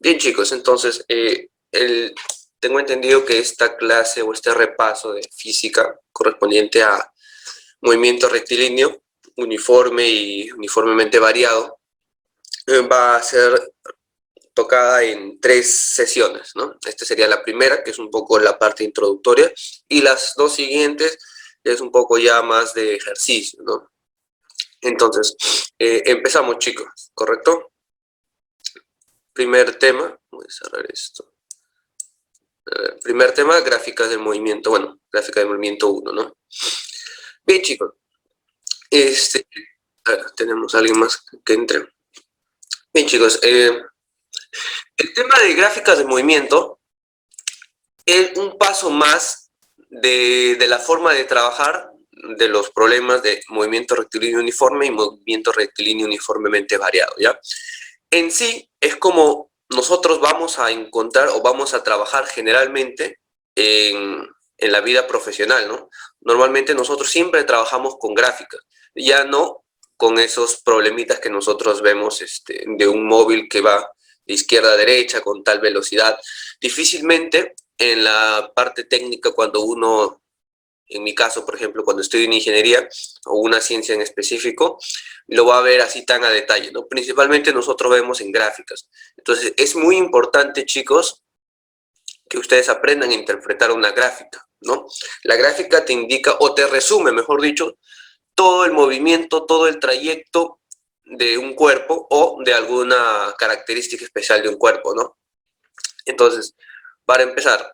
Bien, chicos, entonces, tengo entendido que esta clase o este repaso de física correspondiente a movimiento rectilíneo, uniforme y uniformemente variado, va a ser tocada en 3 sesiones, ¿no? Esta sería la primera, que es un poco la parte introductoria, y las 2 siguientes es un poco ya más de ejercicio, ¿no? Entonces, empezamos, chicos, ¿correcto? Primer tema, voy a cerrar esto. Primer tema, gráficas del movimiento, bueno, gráfica del movimiento 1, ¿no? Bien, chicos, a ver, tenemos a alguien más que entre. Bien, chicos, el tema de gráficas de movimiento es un paso más de la forma de trabajar de los problemas de movimiento rectilíneo uniforme y movimiento rectilíneo uniformemente variado, ¿ya? En sí, es como nosotros vamos a encontrar o vamos a trabajar generalmente en la vida profesional, ¿no? Normalmente nosotros siempre trabajamos con gráficas, ya no con esos problemitas que nosotros vemos de un móvil que va de izquierda a derecha con tal velocidad. Difícilmente en la parte técnica, cuando uno, en mi caso, por ejemplo, cuando estoy en ingeniería o una ciencia en específico, lo va a ver así tan a detalle, ¿no? Principalmente nosotros vemos en gráficas. Entonces, es muy importante, chicos, que ustedes aprendan a interpretar una gráfica, ¿no? La gráfica te indica, o te resume, mejor dicho, todo el movimiento, todo el trayecto de un cuerpo o de alguna característica especial de un cuerpo, ¿no? Entonces, para empezar,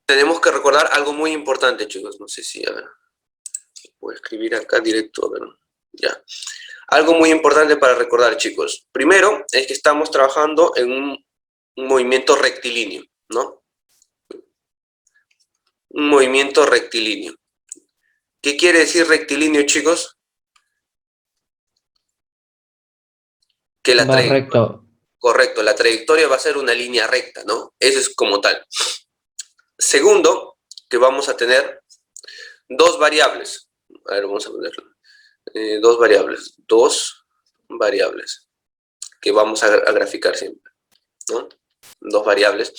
tenemos que recordar algo muy importante, chicos. No sé si, a ver, voy a escribir acá directo, a ver, ya. Algo muy importante para recordar, chicos. Primero, es que estamos trabajando en un movimiento rectilíneo, ¿no? Un movimiento rectilíneo. ¿Qué quiere decir rectilíneo, chicos? Que la Va trayectoria, recto. correcto, la trayectoria va a ser una línea recta, ¿no? Eso es como tal. Segundo, que vamos a tener dos variables. A ver, vamos a ponerlo. Dos variables que vamos a graficar siempre, ¿no? Dos variables.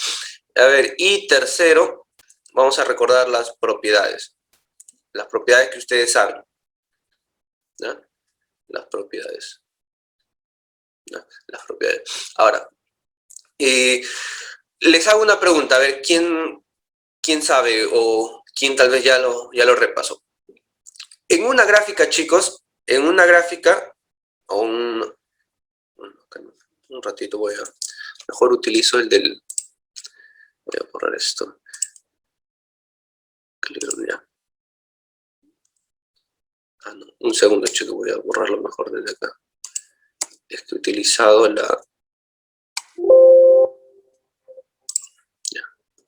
A ver, y tercero, vamos a recordar las propiedades que ustedes saben, ¿no? Las propiedades, ¿no? Las propiedades. Ahora, les hago una pregunta, a ver, ¿quién sabe o quién tal vez ya lo repasó? En una gráfica, chicos, en una gráfica, o un ratito mejor utilizo el del, voy a borrar esto, ya. Ah, no, un segundo, chicos, voy a borrarlo mejor desde acá. He utilizado ya,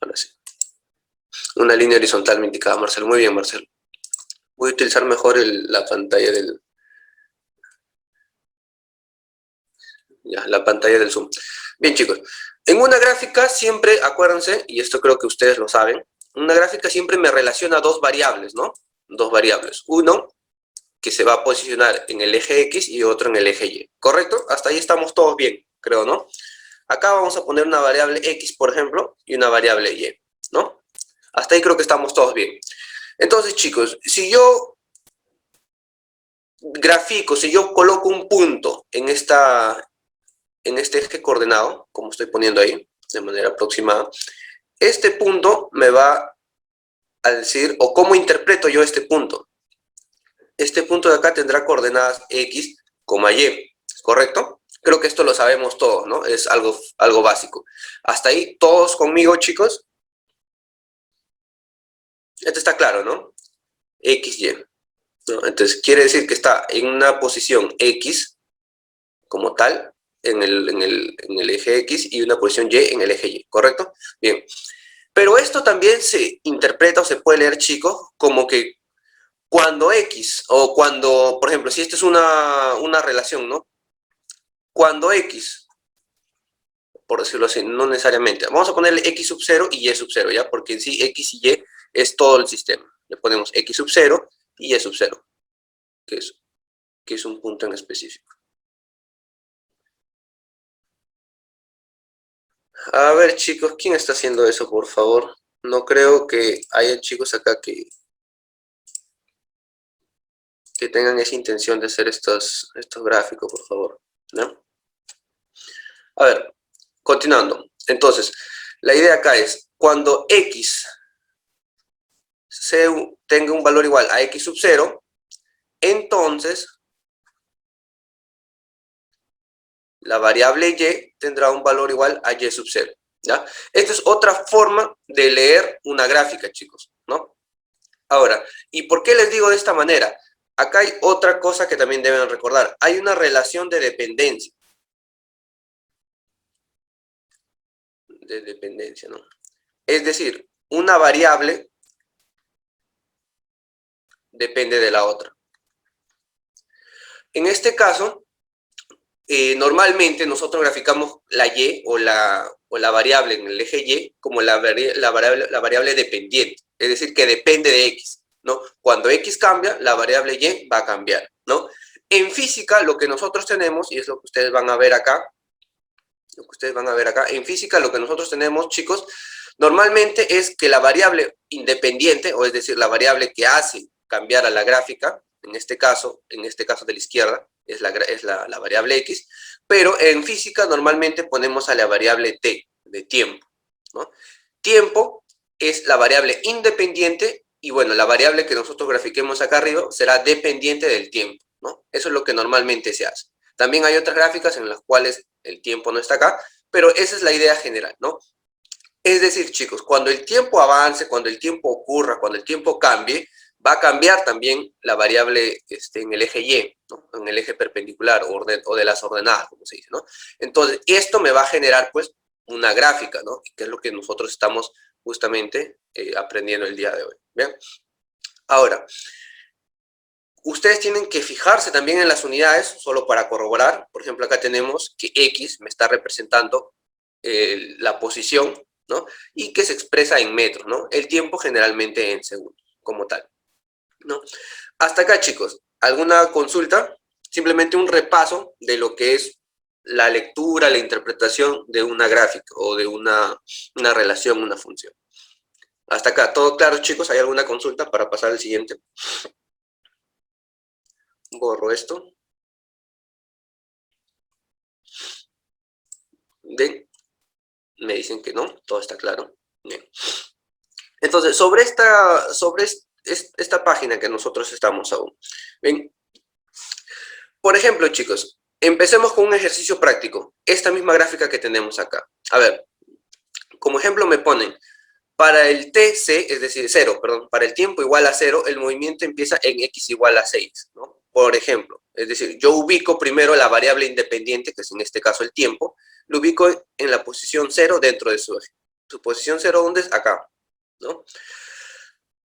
ahora sí. Una línea horizontal me indicaba Marcelo. Muy bien, Marcelo. Voy a utilizar mejor la pantalla la pantalla del Zoom. Bien, chicos. En una gráfica siempre, acuérdense, y esto creo que ustedes lo saben, una gráfica siempre me relaciona dos variables, ¿no? Dos variables. Uno, que se va a posicionar en el eje X y otro en el eje Y. ¿Correcto? Hasta ahí estamos todos bien, creo, ¿no? Acá vamos a poner una variable X, por ejemplo, y una variable Y, ¿no? Hasta ahí creo que estamos todos bien. Entonces, chicos, si yo grafico, si yo coloco un punto en este eje coordenado, como estoy poniendo ahí, de manera aproximada, este punto me va a decir, o cómo interpreto yo este punto. Este punto de acá tendrá coordenadas X, Y, ¿correcto? Creo que esto lo sabemos todos, ¿no? Es algo básico. Hasta ahí, todos conmigo, chicos. Esto está claro, ¿no? X, Y, ¿no? Entonces, quiere decir que está en una posición X, como tal, en el eje X, y una posición Y en el eje Y, ¿correcto? Bien. Pero esto también se interpreta o se puede leer, chicos, como que cuando X, o cuando, por ejemplo, si esta es una relación, ¿no? Cuando X, por decirlo así, no necesariamente. Vamos a ponerle X sub 0 y Y sub 0, ¿ya? Porque en sí X y Y es todo el sistema. Le ponemos X sub 0 y Y sub 0, que es un punto en específico. A ver, chicos, ¿quién está haciendo eso, por favor? No creo que haya chicos acá que tengan esa intención de hacer estos gráficos, por favor, ¿no? A ver, continuando. Entonces, la idea acá es, cuando x tenga un valor igual a x sub 0, entonces la variable y tendrá un valor igual a y sub 0, ¿ya? Esta es otra forma de leer una gráfica, chicos, ¿no? Ahora, ¿y por qué les digo de esta manera? Acá hay otra cosa que también deben recordar. Hay una relación de dependencia. ¿No? Es decir, una variable depende de la otra. En este caso, normalmente nosotros graficamos la y o la variable en el eje y como la variable dependiente, es decir, que depende de x, ¿no? Cuando x cambia, la variable y va a cambiar, ¿no? En física, lo que nosotros tenemos, y es lo que ustedes van a ver acá, en física lo que nosotros tenemos, chicos, normalmente es que la variable independiente, o es decir, la variable que hace cambiar a la gráfica, en este caso de la izquierda, es la variable x, pero en física normalmente ponemos a la variable t, de tiempo, ¿no? Tiempo es la variable independiente, y bueno, la variable que nosotros grafiquemos acá arriba será dependiente del tiempo, ¿no? Eso es lo que normalmente se hace. También hay otras gráficas en las cuales el tiempo no está acá, pero esa es la idea general, ¿no? Es decir, chicos, cuando el tiempo avance, cuando el tiempo ocurra, cuando el tiempo cambie, va a cambiar también la variable en el eje Y, ¿no? En el eje perpendicular o de las ordenadas, como se dice, ¿no? Entonces, esto me va a generar, pues, una gráfica, ¿no? Que es lo que nosotros estamos justamente aprendiendo el día de hoy, ¿bien? Ahora, ustedes tienen que fijarse también en las unidades, solo para corroborar. Por ejemplo, acá tenemos que X me está representando la posición, ¿no? Y que se expresa en metros, ¿no? El tiempo generalmente en segundos, como tal, ¿no? Hasta acá, chicos, ¿alguna consulta? Simplemente un repaso de lo que es la lectura, la interpretación de una gráfica o de una relación, una función. Hasta acá, ¿todo claro, chicos? ¿Hay alguna consulta para pasar al siguiente? Borro esto. Bien, me dicen que no, todo está claro. Bien. Entonces, sobre esta página que nosotros estamos aún. Bien. Por ejemplo, chicos, empecemos con un ejercicio práctico. Esta misma gráfica que tenemos acá. A ver, como ejemplo me ponen, para el TC, es decir, 0, perdón, para el tiempo igual a 0, el movimiento empieza en x igual a 6, ¿no? Por ejemplo, es decir, yo ubico primero la variable independiente, que es en este caso el tiempo, lo ubico en la posición 0 dentro de su eje. Su posición 0, ¿dónde es? Acá, ¿no?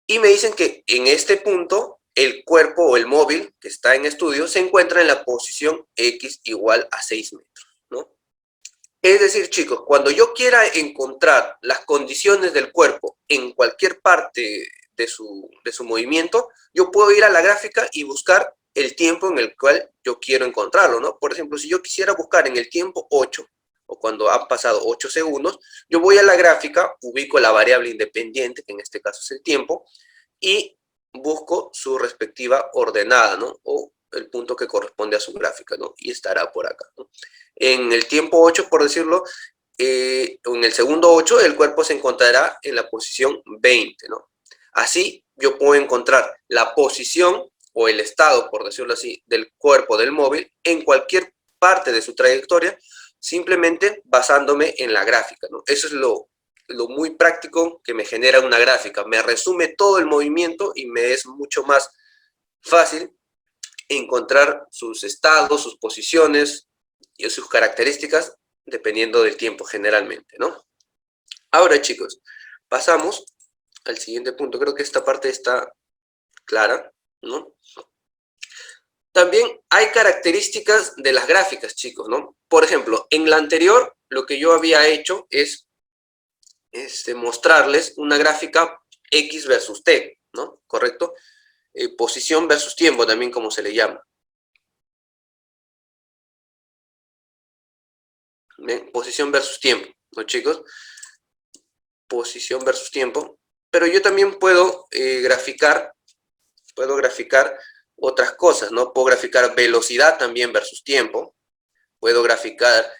Y me dicen que en este punto, el cuerpo o el móvil que está en estudio se encuentra en la posición x igual a 6 metros, ¿no? Es decir, chicos, cuando yo quiera encontrar las condiciones del cuerpo en cualquier parte de su movimiento, yo puedo ir a la gráfica y buscar el tiempo en el cual yo quiero encontrarlo, ¿no? Por ejemplo, si yo quisiera buscar en el tiempo 8, o cuando han pasado 8 segundos, yo voy a la gráfica, ubico la variable independiente, que en este caso es el tiempo, y busco su respectiva ordenada, ¿no? O el punto que corresponde a su gráfica, ¿no? Y estará por acá, ¿no? En el tiempo 8, por decirlo, en el segundo 8, el cuerpo se encontrará en la posición 20, ¿no? Así, yo puedo encontrar la posición o el estado, por decirlo así, del cuerpo del móvil en cualquier parte de su trayectoria, simplemente basándome en la gráfica, ¿no? Eso es lo muy práctico que me genera una gráfica. Me resume todo el movimiento y me es mucho más fácil encontrar sus estados, sus posiciones y sus características dependiendo del tiempo generalmente, ¿no? Ahora, chicos, pasamos al siguiente punto. Creo que esta parte está clara, ¿no? También hay características de las gráficas, chicos, ¿no? Por ejemplo, en la anterior, lo que yo había hecho es mostrarles una gráfica X versus T, ¿no? ¿Correcto? Posición versus tiempo también, como se le llama. ¿Bien? Posición versus tiempo. ¿no, chicos? Posición versus tiempo. Pero yo también puedo graficar otras cosas, ¿no? Puedo graficar velocidad también versus tiempo. Puedo graficar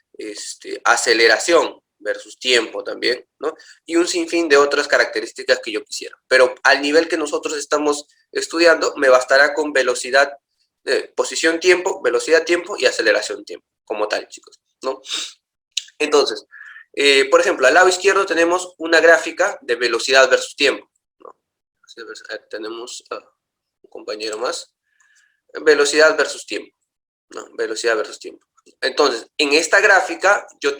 aceleración versus tiempo también, ¿no? Y un sinfín de otras características que yo quisiera. Pero al nivel que nosotros estamos estudiando, me bastará con velocidad, posición tiempo, velocidad tiempo y aceleración tiempo, como tal, chicos, ¿no? Entonces, por ejemplo, al lado izquierdo tenemos una gráfica de velocidad versus tiempo, ¿no? Tenemos un compañero más. Velocidad versus tiempo, ¿no? Velocidad versus tiempo. Entonces, en esta gráfica yo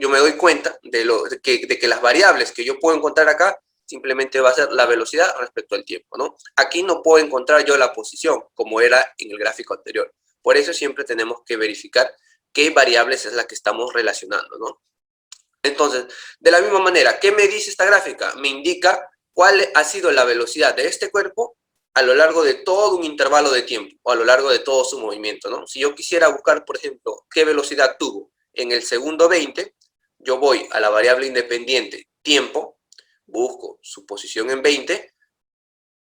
me doy cuenta de que las variables que yo puedo encontrar acá simplemente va a ser la velocidad respecto al tiempo, ¿no? Aquí no puedo encontrar yo la posición, como era en el gráfico anterior. Por eso siempre tenemos que verificar qué variables es la que estamos relacionando, ¿no? Entonces, de la misma manera, ¿qué me dice esta gráfica? Me indica cuál ha sido la velocidad de este cuerpo a lo largo de todo un intervalo de tiempo, o a lo largo de todo su movimiento, ¿no? Si yo quisiera buscar, por ejemplo, qué velocidad tuvo en el segundo 20, yo voy a la variable independiente tiempo, busco su posición en 20,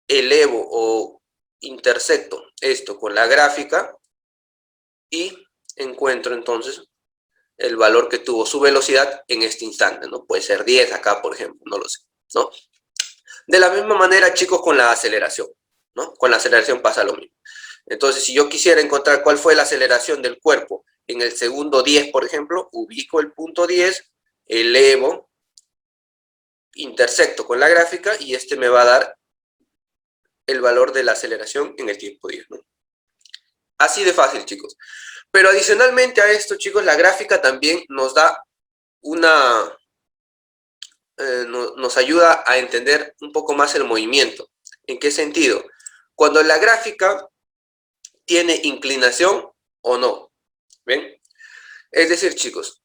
elevo o intersecto esto con la gráfica y encuentro entonces el valor que tuvo su velocidad en este instante, ¿no? Puede ser 10 acá, por ejemplo, no lo sé, ¿no? De la misma manera, chicos, con la aceleración, ¿no? Con la aceleración pasa lo mismo. Entonces, si yo quisiera encontrar cuál fue la aceleración del cuerpo en el segundo 10, por ejemplo, ubico el punto 10, elevo, intersecto con la gráfica y este me va a dar el valor de la aceleración en el tiempo 10, ¿no? Así de fácil, chicos. Pero adicionalmente a esto, chicos, la gráfica también nos da nos ayuda a entender un poco más el movimiento. ¿En qué sentido? Cuando la gráfica tiene inclinación o no, ¿ven? Es decir, chicos,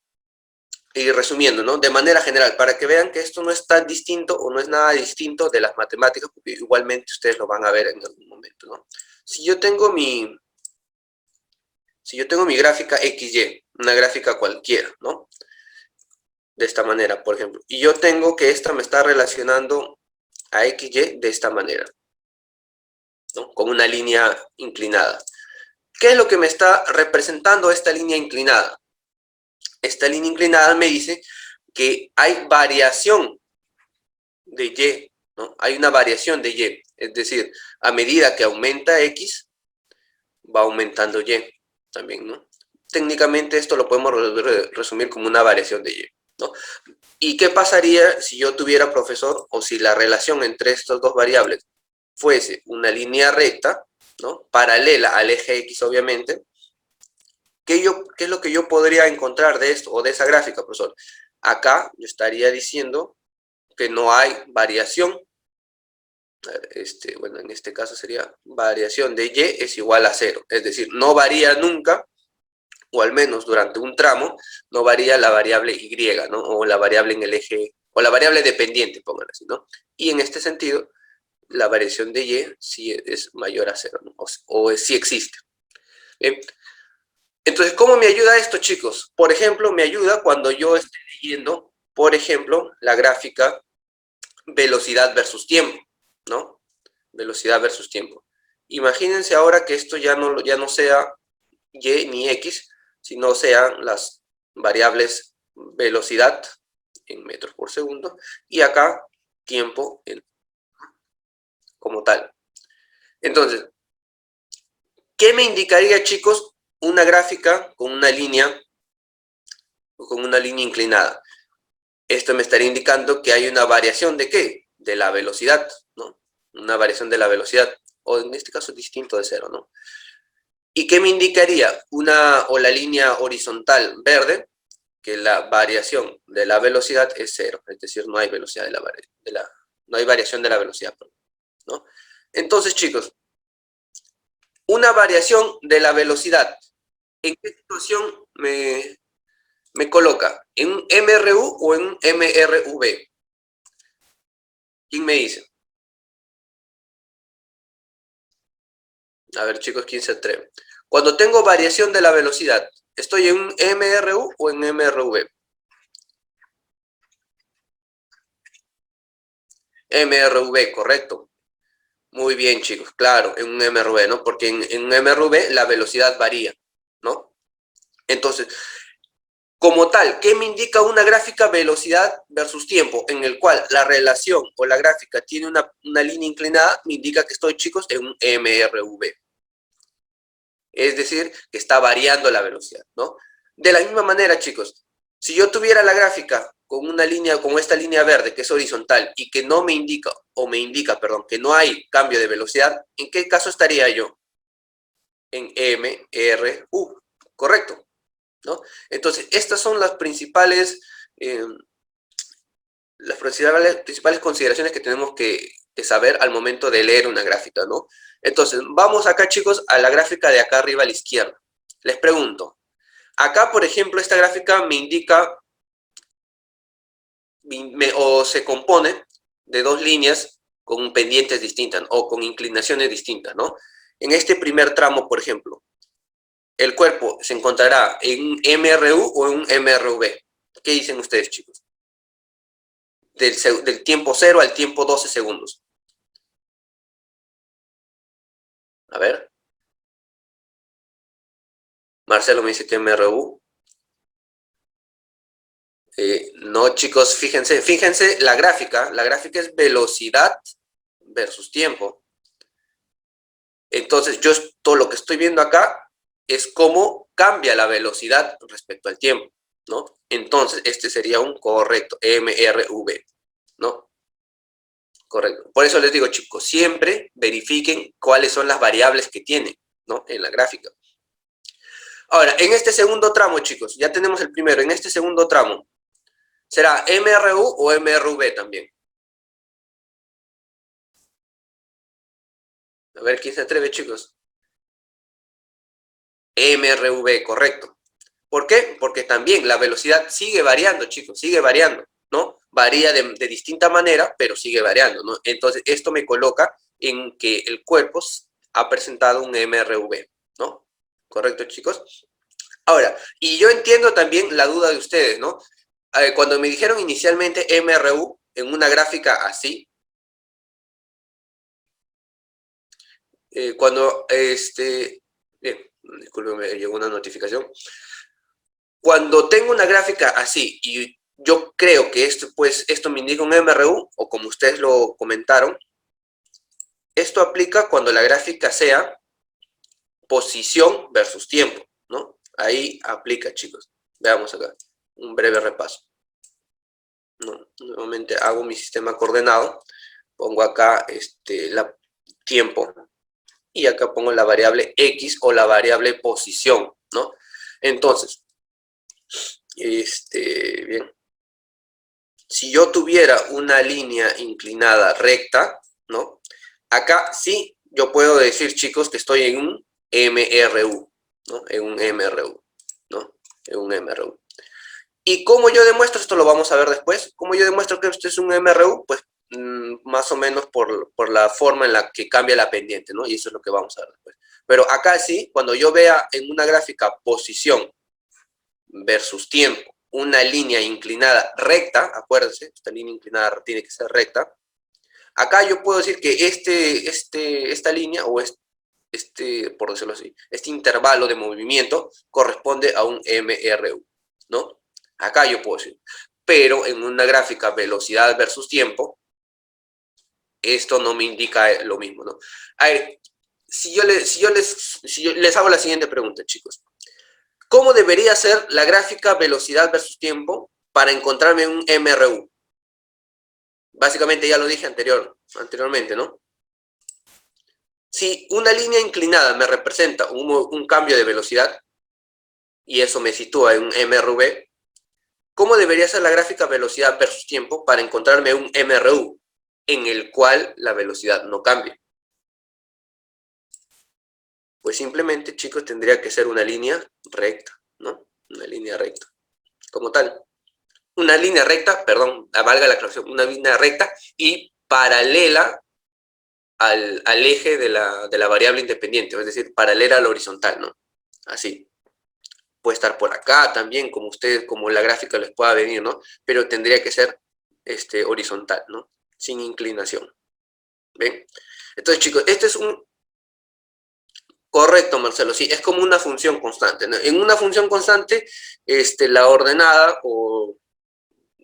y resumiendo, ¿no? De manera general, para que vean que esto no es tan distinto o no es nada distinto de las matemáticas, porque igualmente ustedes lo van a ver en algún momento, ¿no? Si yo tengo mi gráfica XY, una gráfica cualquiera, ¿no? De esta manera, por ejemplo, y yo tengo que esta me está relacionando a XY de esta manera, ¿no? Con una línea inclinada. ¿Qué es lo que me está representando esta línea inclinada? Esta línea inclinada me dice que hay variación de Y, ¿no? Hay una variación de Y, es decir, a medida que aumenta X, va aumentando Y también, ¿no? Técnicamente esto lo podemos resumir como una variación de Y, ¿no? ¿Y qué pasaría si yo tuviera, profesor, o si la relación entre estas dos variables fuese una línea recta, ¿no? Paralela al eje X, obviamente? ¿Qué es lo que yo podría encontrar de esto o de esa gráfica, profesor? Acá yo estaría diciendo que no hay variación. Bueno, en este caso sería variación de Y es igual a 0. Es decir, no varía nunca, o al menos durante un tramo, no varía la variable Y, ¿no? O la variable en el eje, o la variable dependiente, pónganlo así, ¿no? Y en este sentido, la variación de Y sí es mayor a 0, ¿no? O sí existe. Bien. Entonces, ¿cómo me ayuda esto, chicos? Por ejemplo, me ayuda cuando yo esté leyendo, por ejemplo, la gráfica velocidad versus tiempo, ¿no? Velocidad versus tiempo. Imagínense ahora que esto ya no sea Y ni X, sino sean las variables velocidad en metros por segundo y acá tiempo como tal. Entonces, ¿qué me indicaría, chicos, una gráfica con una línea inclinada? Esto me estaría indicando que hay una variación de ¿qué? De la velocidad, ¿no? Una variación de la velocidad, o en este caso distinto de 0, ¿no? ¿Y qué me indicaría? La línea horizontal verde, que la variación de la velocidad es 0, es decir, no hay velocidad no hay variación de la velocidad, ¿no? Entonces, chicos, una variación de la velocidad, ¿en qué situación me coloca? ¿En un MRU o en un MRV? ¿Quién me dice? A ver, chicos, ¿quién se atreve? Cuando tengo variación de la velocidad, ¿Estoy en un MRU o en MRV? MRV, correcto. Muy bien, chicos, claro, en un MRV, ¿no? Porque en un MRV la velocidad varía, ¿no? Entonces, como tal, ¿qué me indica una gráfica velocidad versus tiempo? En el cual la relación o la gráfica tiene una línea inclinada, me indica que estoy, chicos, en un MRV. Es decir, que está variando la velocidad, ¿no? De la misma manera, chicos, si yo tuviera la gráfica con una línea, como esta línea verde, que es horizontal, y que no me indica, o me indica, perdón, que no hay cambio de velocidad, ¿en qué caso estaría yo? En MRU, correcto, ¿no? Entonces, estas son las principales consideraciones que tenemos que saber al momento de leer una gráfica, ¿no? Entonces, vamos acá, chicos, a la gráfica de acá arriba a la izquierda. Les pregunto, acá, por ejemplo, esta gráfica me indica o se compone de dos líneas con pendientes distintas o con inclinaciones distintas, ¿no? En este primer tramo, por ejemplo, el cuerpo se encontrará en un MRU o en un MRV. ¿Qué dicen ustedes, chicos? Del tiempo 0 al tiempo 12 segundos. A ver. Marcelo me dice que MRU. No, chicos, fíjense la gráfica es velocidad versus tiempo. Entonces, todo lo que estoy viendo acá es cómo cambia la velocidad respecto al tiempo, ¿no? Entonces, este sería un correcto, MRV, ¿no? Correcto. Por eso les digo, chicos, siempre verifiquen cuáles son las variables que tienen, ¿no? En la gráfica. Ahora, en este segundo tramo, chicos, ya tenemos el primero, en este segundo tramo, ¿será MRU o MRV también? A ver, ¿quién se atreve, chicos? MRV, correcto. ¿Por qué? Porque también la velocidad sigue variando, chicos, sigue variando, ¿no? Varía de distinta manera, pero sigue variando, ¿no? Entonces, esto me coloca en que el cuerpo ha presentado un MRV, ¿no? ¿Correcto, chicos? Ahora, y yo entiendo también la duda de ustedes, ¿no? Cuando me dijeron inicialmente MRU en una gráfica así, disculpen, me llegó una notificación. Cuando tengo una gráfica así y yo creo que esto me indica un MRU, o como ustedes lo comentaron, esto aplica cuando la gráfica sea posición versus tiempo, ¿no? Ahí aplica, chicos. Veamos acá, un breve repaso. ¿No? Nuevamente hago mi sistema coordenado, pongo acá tiempo, y acá pongo la variable X o la variable posición, ¿no? Entonces, bien, si yo tuviera una línea inclinada recta, ¿no? Acá sí, yo puedo decir, chicos, que estoy en un MRU, ¿no? En un MRU, ¿no? En un MRU. ¿Y cómo yo demuestro? Esto lo vamos a ver después. ¿Cómo yo demuestro que esto es un MRU? Pues más o menos por la forma en la que cambia la pendiente, ¿no? Y eso es lo que vamos a ver después. Pero acá sí, cuando yo vea en una gráfica posición versus tiempo, una línea inclinada recta, acuérdense, esta línea inclinada tiene que ser recta. Acá yo puedo decir que esta línea, o por decirlo así, este intervalo de movimiento corresponde a un MRU, ¿no? Acá yo puedo decir. Pero en una gráfica velocidad versus tiempo, esto no me indica lo mismo, ¿no? A ver, si yo les hago la siguiente pregunta, chicos. ¿Cómo debería ser la gráfica velocidad versus tiempo para encontrarme un MRU? Básicamente ya lo dije anteriormente, ¿no? Si una línea inclinada me representa un cambio de velocidad, y eso me sitúa en un MRV, ¿cómo debería ser la gráfica velocidad versus tiempo para encontrarme un MRU en el cual la velocidad no cambie? Pues simplemente, chicos, tendría que ser una línea recta, ¿no? Una línea recta, como tal. Una línea recta, perdón, valga la aclaración, una línea recta y paralela al eje de la variable independiente, es decir, paralela al horizontal, ¿no? Así. puede estar por acá también, como ustedes, como la gráfica les pueda venir, ¿no? Pero tendría que ser horizontal, ¿no? Sin inclinación. ¿Ven? Entonces, chicos, este es un... Correcto, Marcelo, sí, es como una función constante, ¿no? En una función constante, la ordenada, o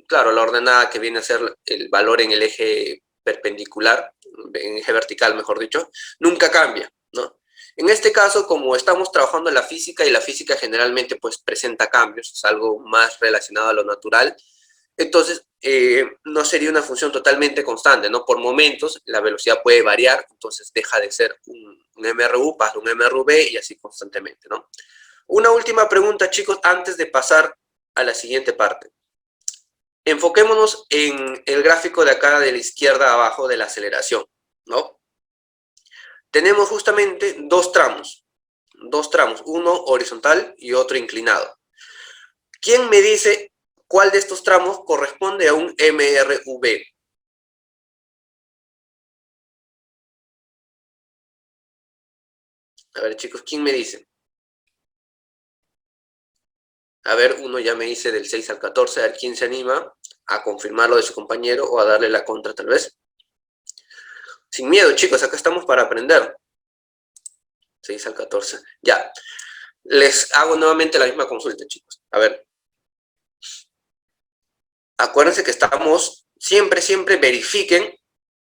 claro, la ordenada que viene a ser el valor en el eje perpendicular, en eje vertical, mejor dicho, nunca cambia, ¿no? En este caso, como estamos trabajando en la física, y la física generalmente pues presenta cambios, es algo más relacionado a lo natural, entonces no sería una función totalmente constante, ¿no? Por momentos la velocidad puede variar, entonces deja de ser un MRU, pasa un MRV y así constantemente, ¿no? Una última pregunta, chicos, antes de pasar a la siguiente parte. Enfoquémonos en el gráfico de acá de la izquierda abajo de la aceleración, ¿no? Tenemos justamente dos tramos, uno horizontal y otro inclinado. ¿Quién me dice cuál de estos tramos corresponde a un MRV? A ver, chicos, ¿quién me dice? A ver, uno ya me dice del 6 al 14, a ver quién se anima a confirmar lo de su compañero o a darle la contra tal vez. Sin miedo, chicos, acá estamos para aprender. 6 al 14. Ya. Les hago nuevamente la misma consulta, chicos. A ver. Acuérdense que estamos, siempre verifiquen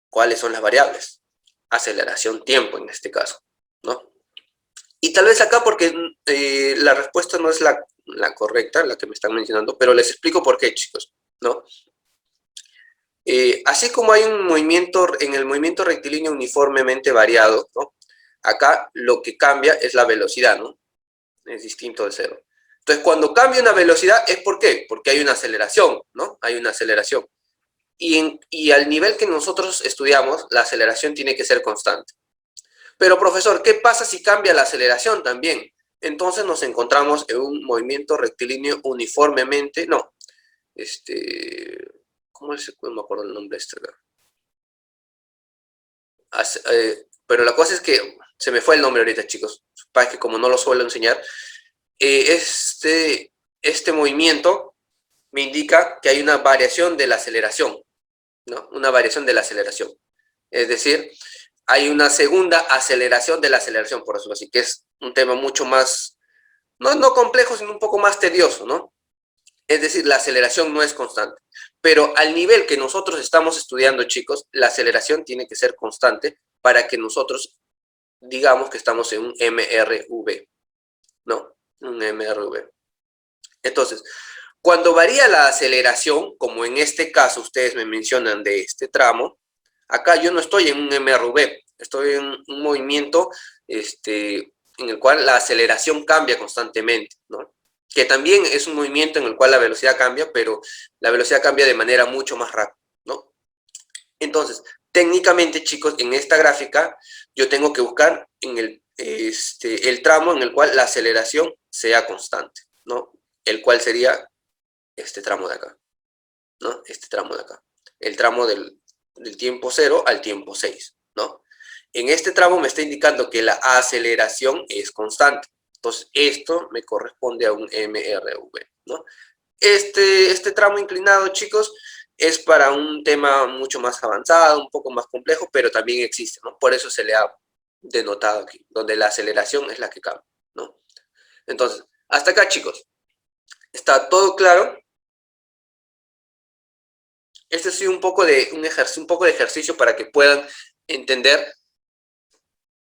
cuáles son las variables. Aceleración, tiempo en este caso, ¿no? Y tal vez acá porque la respuesta no es la correcta, la que me están mencionando, pero les explico por qué, chicos, ¿no? Así como hay un movimiento, en el movimiento rectilíneo uniformemente variado, ¿no? Acá lo que cambia es la velocidad, ¿no? Es distinto de cero. Entonces, cuando cambia una velocidad, ¿es por qué? Porque hay una aceleración, ¿no? Hay una aceleración. Y al nivel que nosotros estudiamos, la aceleración tiene que ser constante. Pero, profesor, ¿qué pasa si cambia la aceleración también? Entonces nos encontramos en un movimiento rectilíneo uniformemente, no, ¿cómo es? No me acuerdo el nombre de este. Pero la cosa es que se me fue el nombre ahorita, chicos, para que como no lo suelo enseñar, este movimiento me indica que hay una variación de la aceleración, ¿no? Una variación de la aceleración. Es decir, hay una segunda aceleración de la aceleración, por decirlo así, que es un tema mucho más, no complejo, sino un poco más tedioso, ¿no? Es decir, la aceleración no es constante. Pero al nivel que nosotros estamos estudiando, chicos, la aceleración tiene que ser constante para que nosotros digamos que estamos en un MRV, ¿no? Un MRV. Entonces, cuando varía la aceleración, como en este caso ustedes me mencionan de este tramo, acá yo no estoy en un MRV, estoy en un movimiento en el cual la aceleración cambia constantemente, ¿no? Que también es un movimiento en el cual la velocidad cambia, pero la velocidad cambia de manera mucho más rápida, ¿no? Entonces, técnicamente, chicos, en esta gráfica yo tengo que buscar en el tramo en el cual la aceleración sea constante, ¿no? El cual sería este tramo de acá, ¿no? Este tramo de acá. El tramo del tiempo 0 al tiempo 6, ¿no? En este tramo me está indicando que la aceleración es constante. Entonces, esto me corresponde a un MRV, ¿no? Este tramo inclinado, chicos, es para un tema mucho más avanzado, un poco más complejo, pero también existe, ¿no? Por eso se le ha denotado aquí, donde la aceleración es la que cambia, ¿no? Entonces, hasta acá, chicos. ¿Está todo claro? Este ha sido un poco de ejercicio para que puedan entender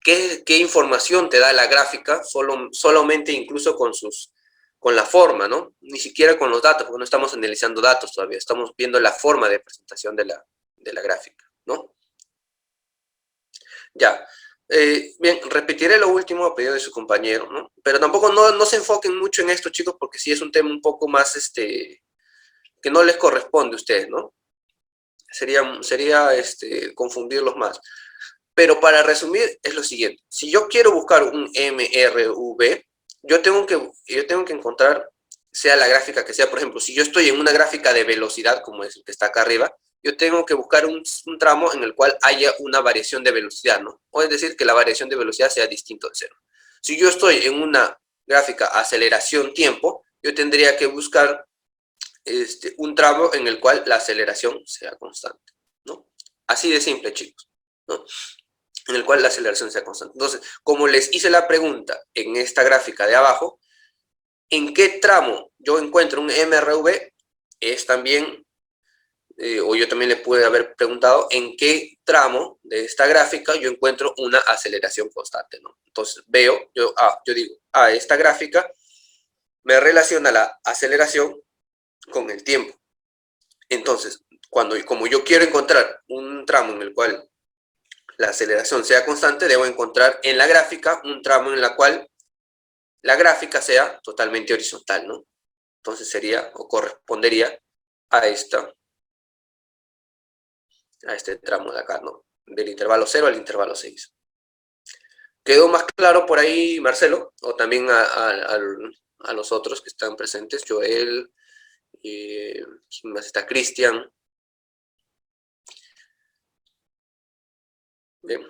qué información te da la gráfica, solamente incluso con la forma, ¿no? Ni siquiera con los datos, porque no estamos analizando datos todavía, estamos viendo la forma de presentación de la gráfica, ¿no? Ya. Bien, repetiré lo último a pedido de su compañero, ¿no? Pero tampoco no se enfoquen mucho en esto, chicos, porque sí es un tema un poco más, que no les corresponde a ustedes, ¿no? Sería confundirlos más. Pero para resumir, es lo siguiente. Si yo quiero buscar un MRV, yo tengo que encontrar, sea la gráfica que sea, por ejemplo, si yo estoy en una gráfica de velocidad, como es el que está acá arriba, yo tengo que buscar un tramo en el cual haya una variación de velocidad, ¿no? O es decir, que la variación de velocidad sea distinto de cero. Si yo estoy en una gráfica aceleración-tiempo, yo tendría que buscar un tramo en el cual la aceleración sea constante, ¿no? Así de simple, chicos, ¿no? En el cual la aceleración sea constante. Entonces, como les hice la pregunta en esta gráfica de abajo, ¿en qué tramo yo encuentro un MRV? Es también, o yo también le pude haber preguntado, ¿en qué tramo de esta gráfica yo encuentro una aceleración constante, ¿no? Entonces, veo, yo digo, esta gráfica me relaciona la aceleración con el tiempo. Entonces, como yo quiero encontrar un tramo en el cual la aceleración sea constante, debo encontrar en la gráfica un tramo en el cual la gráfica sea totalmente horizontal, ¿no? Entonces sería o correspondería a este tramo de acá, ¿no? Del intervalo 0 al intervalo 6. ¿Quedó más claro por ahí, Marcelo? O también a los otros que están presentes, Joel, ¿quién más está? Cristian. Bien.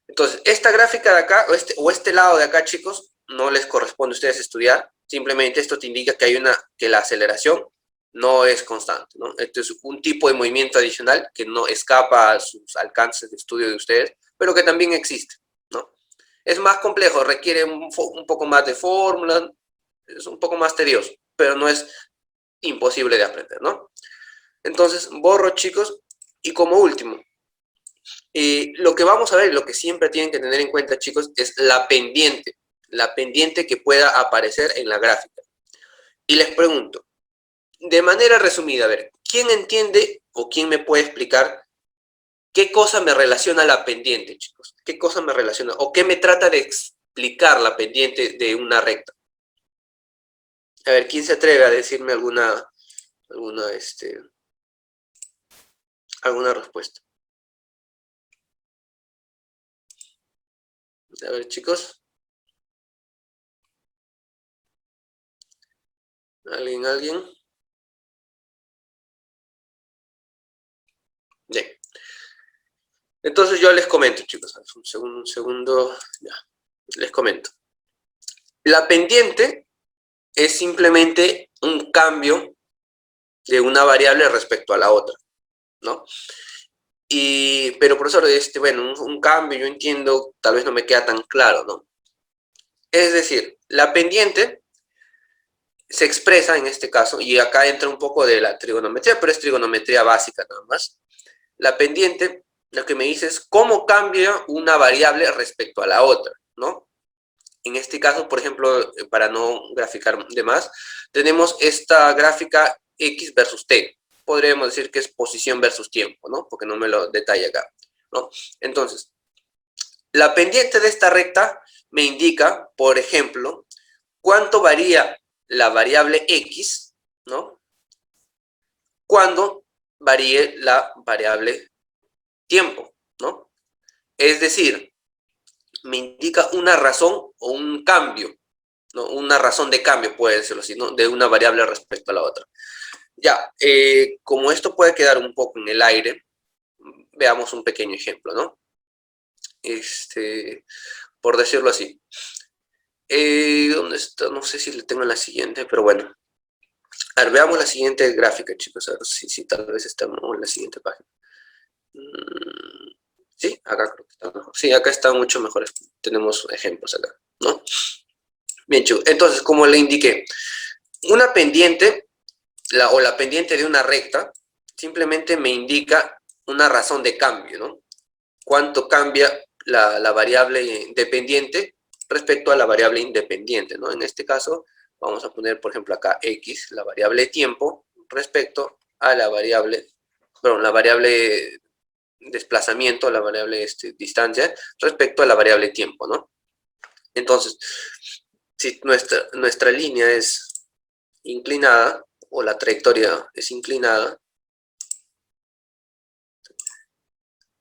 Entonces, esta gráfica de acá, o este lado de acá, chicos, no les corresponde a ustedes estudiar. Simplemente esto te indica que que la aceleración no es constante, ¿no? Esto es un tipo de movimiento adicional que no escapa a sus alcances de estudio de ustedes, pero que también existe, ¿no? Es más complejo, requiere un poco más de fórmulas, es un poco más tedioso, pero no es imposible de aprender, ¿no? Entonces, borro, chicos, y como último, lo que vamos a ver, lo que siempre tienen que tener en cuenta, chicos, es la pendiente que pueda aparecer en la gráfica. Y les pregunto, de manera resumida, a ver, ¿quién entiende o quién me puede explicar qué cosa me relaciona la pendiente, chicos? ¿Qué cosa me relaciona o qué me trata de explicar la pendiente de una recta? A ver, ¿quién se atreve a decirme alguna respuesta? A ver, chicos. ¿Alguien? Bien. Entonces yo les comento, chicos. Un segundo. Ya. Les comento. La pendiente es simplemente un cambio de una variable respecto a la otra, ¿no? Pero profesor, bueno, un cambio, yo entiendo, tal vez no me queda tan claro, ¿no? Es decir, la pendiente se expresa en este caso, y acá entra un poco de la trigonometría, pero es trigonometría básica nada más. La pendiente, lo que me dice es cómo cambia una variable respecto a la otra, ¿no? En este caso, por ejemplo, para no graficar de más, tenemos esta gráfica X versus T. Podríamos decir que es posición versus tiempo, ¿no? Porque no me lo detalla acá, ¿no? Entonces, la pendiente de esta recta me indica, por ejemplo, cuánto varía la variable X, ¿no? Cuando varíe la variable tiempo, ¿no? Es decir, me indica una razón o un cambio, ¿no? Una razón de cambio, puede decirlo así, ¿no? De una variable respecto a la otra. Ya, como esto puede quedar un poco en el aire, veamos un pequeño ejemplo, ¿no? Por decirlo así. ¿Dónde está? No sé si le tengo en la siguiente, pero bueno. A ver, veamos la siguiente gráfica, chicos, a ver si tal vez estamos en la siguiente página. Sí, acá creo que está mejor. Sí, acá está mucho mejor. Tenemos ejemplos acá, ¿no? Bien, chicos. Entonces, como le indiqué, una pendiente, o la pendiente de una recta, simplemente me indica una razón de cambio, ¿no? Cuánto cambia la variable dependiente respecto a la variable independiente, ¿no? En este caso, vamos a poner, por ejemplo, acá X, la variable tiempo, respecto a la variable desplazamiento, la variable distancia, respecto a la variable tiempo, ¿no? Entonces, si nuestra línea es inclinada, o la trayectoria es inclinada,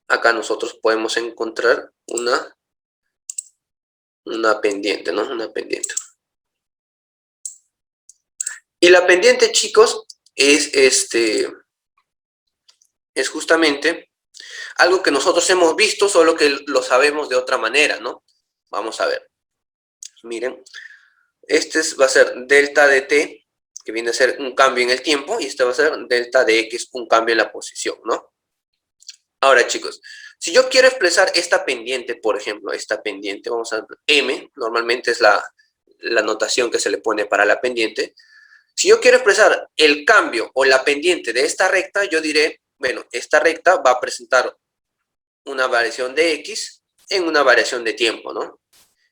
acá nosotros podemos encontrar una pendiente, ¿no? Una pendiente. Y la pendiente, chicos, es justamente algo que nosotros hemos visto, solo que lo sabemos de otra manera, ¿no? Vamos a ver. Miren, Va a ser delta de t, que viene a ser un cambio en el tiempo, y este va a ser delta de x, un cambio en la posición, ¿no? Ahora, chicos, si yo quiero expresar esta pendiente, por ejemplo, esta pendiente, vamos a ver, m, normalmente es la notación que se le pone para la pendiente. Si yo quiero expresar el cambio o la pendiente de esta recta, yo diré, bueno, esta recta va a presentar una variación de x en una variación de tiempo, ¿no?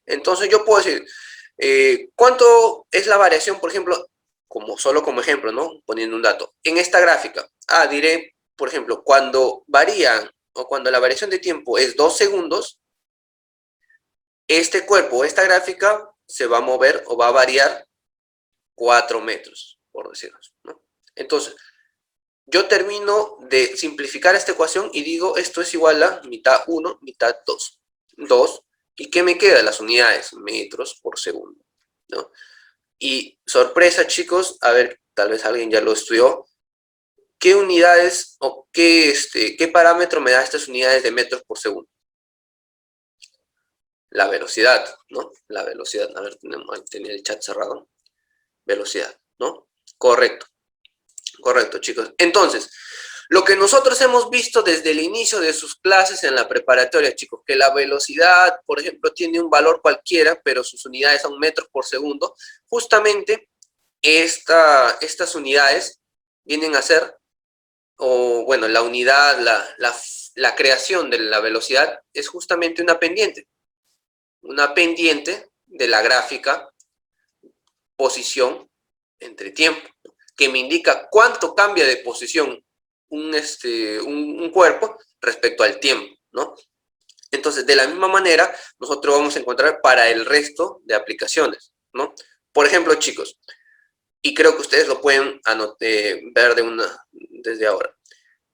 Entonces yo puedo decir, ¿cuánto es la variación, por ejemplo, solo como ejemplo, ¿no? Poniendo un dato. En esta gráfica, diré, por ejemplo, cuando varían o cuando la variación de tiempo es 2 segundos, este cuerpo, esta gráfica, se va a mover o va a variar 4 metros, por decirlo, ¿no? Entonces, yo termino de simplificar esta ecuación y digo, esto es igual a mitad 1, mitad 2. 2, ¿y qué me queda? Las unidades, metros por segundo, ¿no? Y sorpresa, chicos, a ver, tal vez alguien ya lo estudió, ¿qué unidades o qué parámetro me da estas unidades de metros por segundo? La velocidad, ¿no? La velocidad, a ver, tenía el chat cerrado. Velocidad, ¿no? Correcto. Correcto, chicos. Entonces, lo que nosotros hemos visto desde el inicio de sus clases en la preparatoria, chicos, que la velocidad, por ejemplo, tiene un valor cualquiera, pero sus unidades son metros por segundo, justamente estas unidades vienen a ser, o bueno, la unidad, la creación de la velocidad es justamente una pendiente de la gráfica posición entre tiempo, que me indica cuánto cambia de posición un cuerpo respecto al tiempo, ¿no? Entonces, de la misma manera, nosotros vamos a encontrar para el resto de aplicaciones, ¿no? Por ejemplo, chicos, y creo que ustedes lo pueden ver desde ahora.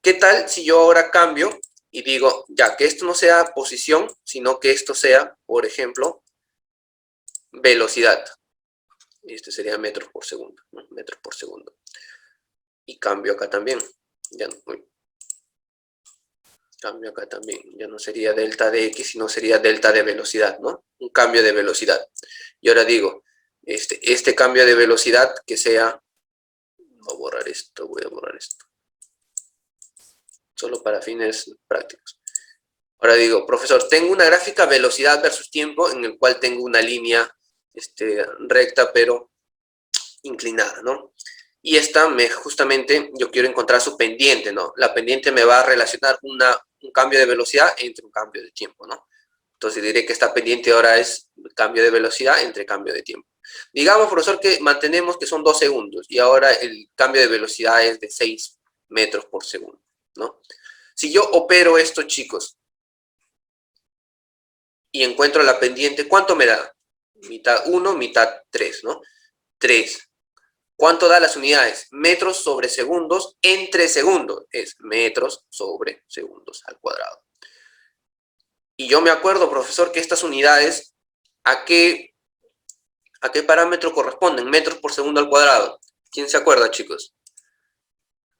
¿Qué tal si yo ahora cambio y digo, ya, que esto no sea posición, sino que esto sea, por ejemplo, velocidad? Y esto sería metros por segundo, ¿no? Metros por segundo. Y cambio acá también. Ya no, cambio acá también. Ya no sería delta de x, sino sería delta de velocidad, ¿no? Un cambio de velocidad. Y ahora digo, este cambio de velocidad que sea... Voy a borrar esto, voy a borrar esto. Solo para fines prácticos. Ahora digo, profesor, tengo una gráfica velocidad versus tiempo en el cual tengo una línea recta, pero inclinada, ¿no? Y justamente, yo quiero encontrar su pendiente, ¿no? La pendiente me va a relacionar un cambio de velocidad entre un cambio de tiempo, ¿no? Entonces diré que esta pendiente ahora es cambio de velocidad entre cambio de tiempo. Digamos, profesor, que mantenemos que son 2 segundos y ahora el cambio de velocidad es de 6 metros por segundo, ¿no? Si yo opero esto, chicos, y encuentro la pendiente, ¿cuánto me da? Mitad 1, mitad 3, ¿no? 3. ¿Cuánto da las unidades? Metros sobre segundos entre segundos. Es metros sobre segundos al cuadrado. Y yo me acuerdo, profesor, que estas unidades, ¿a qué parámetro corresponden? Metros por segundo al cuadrado. ¿Quién se acuerda, chicos?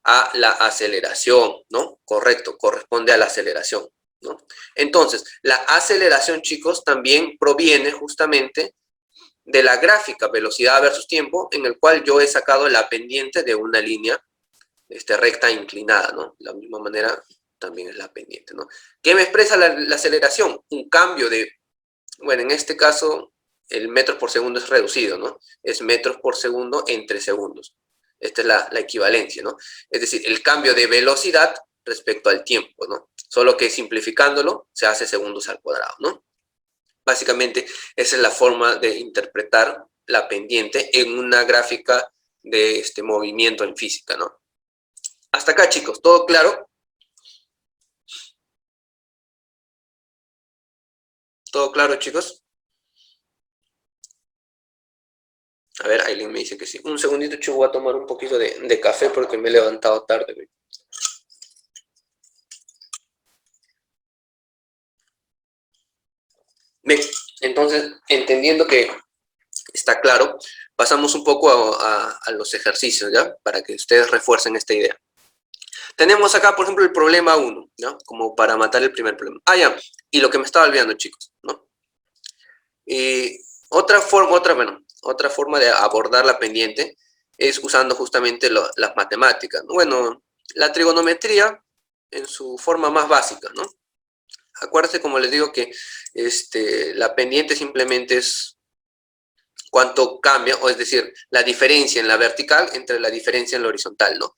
A la aceleración, ¿no? Correcto, corresponde a la aceleración, ¿no? Entonces, la aceleración, chicos, también proviene justamente de la gráfica velocidad versus tiempo, en el cual yo he sacado la pendiente de una línea recta inclinada, ¿no? De la misma manera también es la pendiente, ¿no? ¿Qué me expresa la aceleración? Un cambio de, bueno, en este caso, el metros por segundo es reducido, ¿no? Es metros por segundo entre segundos. Esta es la equivalencia, ¿no? Es decir, el cambio de velocidad respecto al tiempo, ¿no? Solo que simplificándolo se hace segundos al cuadrado, ¿no? Básicamente, esa es la forma de interpretar la pendiente en una gráfica de movimiento en física, ¿no? Hasta acá, chicos, ¿todo claro? ¿Todo claro, chicos? A ver, Aileen me dice que sí. Un segundito, chico, voy a tomar un poquito de café porque me he levantado tarde, güey. Bien, entonces, entendiendo que está claro, pasamos un poco a los ejercicios, ¿ya? Para que ustedes refuercen esta idea. Tenemos acá, por ejemplo, el problema 1, ¿no? Como para matar el primer problema. Ya, y lo que me estaba olvidando, chicos, ¿no? Bueno, otra forma de abordar la pendiente es usando justamente las matemáticas. Bueno, la trigonometría en su forma más básica, ¿no? Acuérdense, como les digo, que la pendiente simplemente es cuánto cambia, o es decir, la diferencia en la vertical entre la diferencia en la horizontal, ¿no?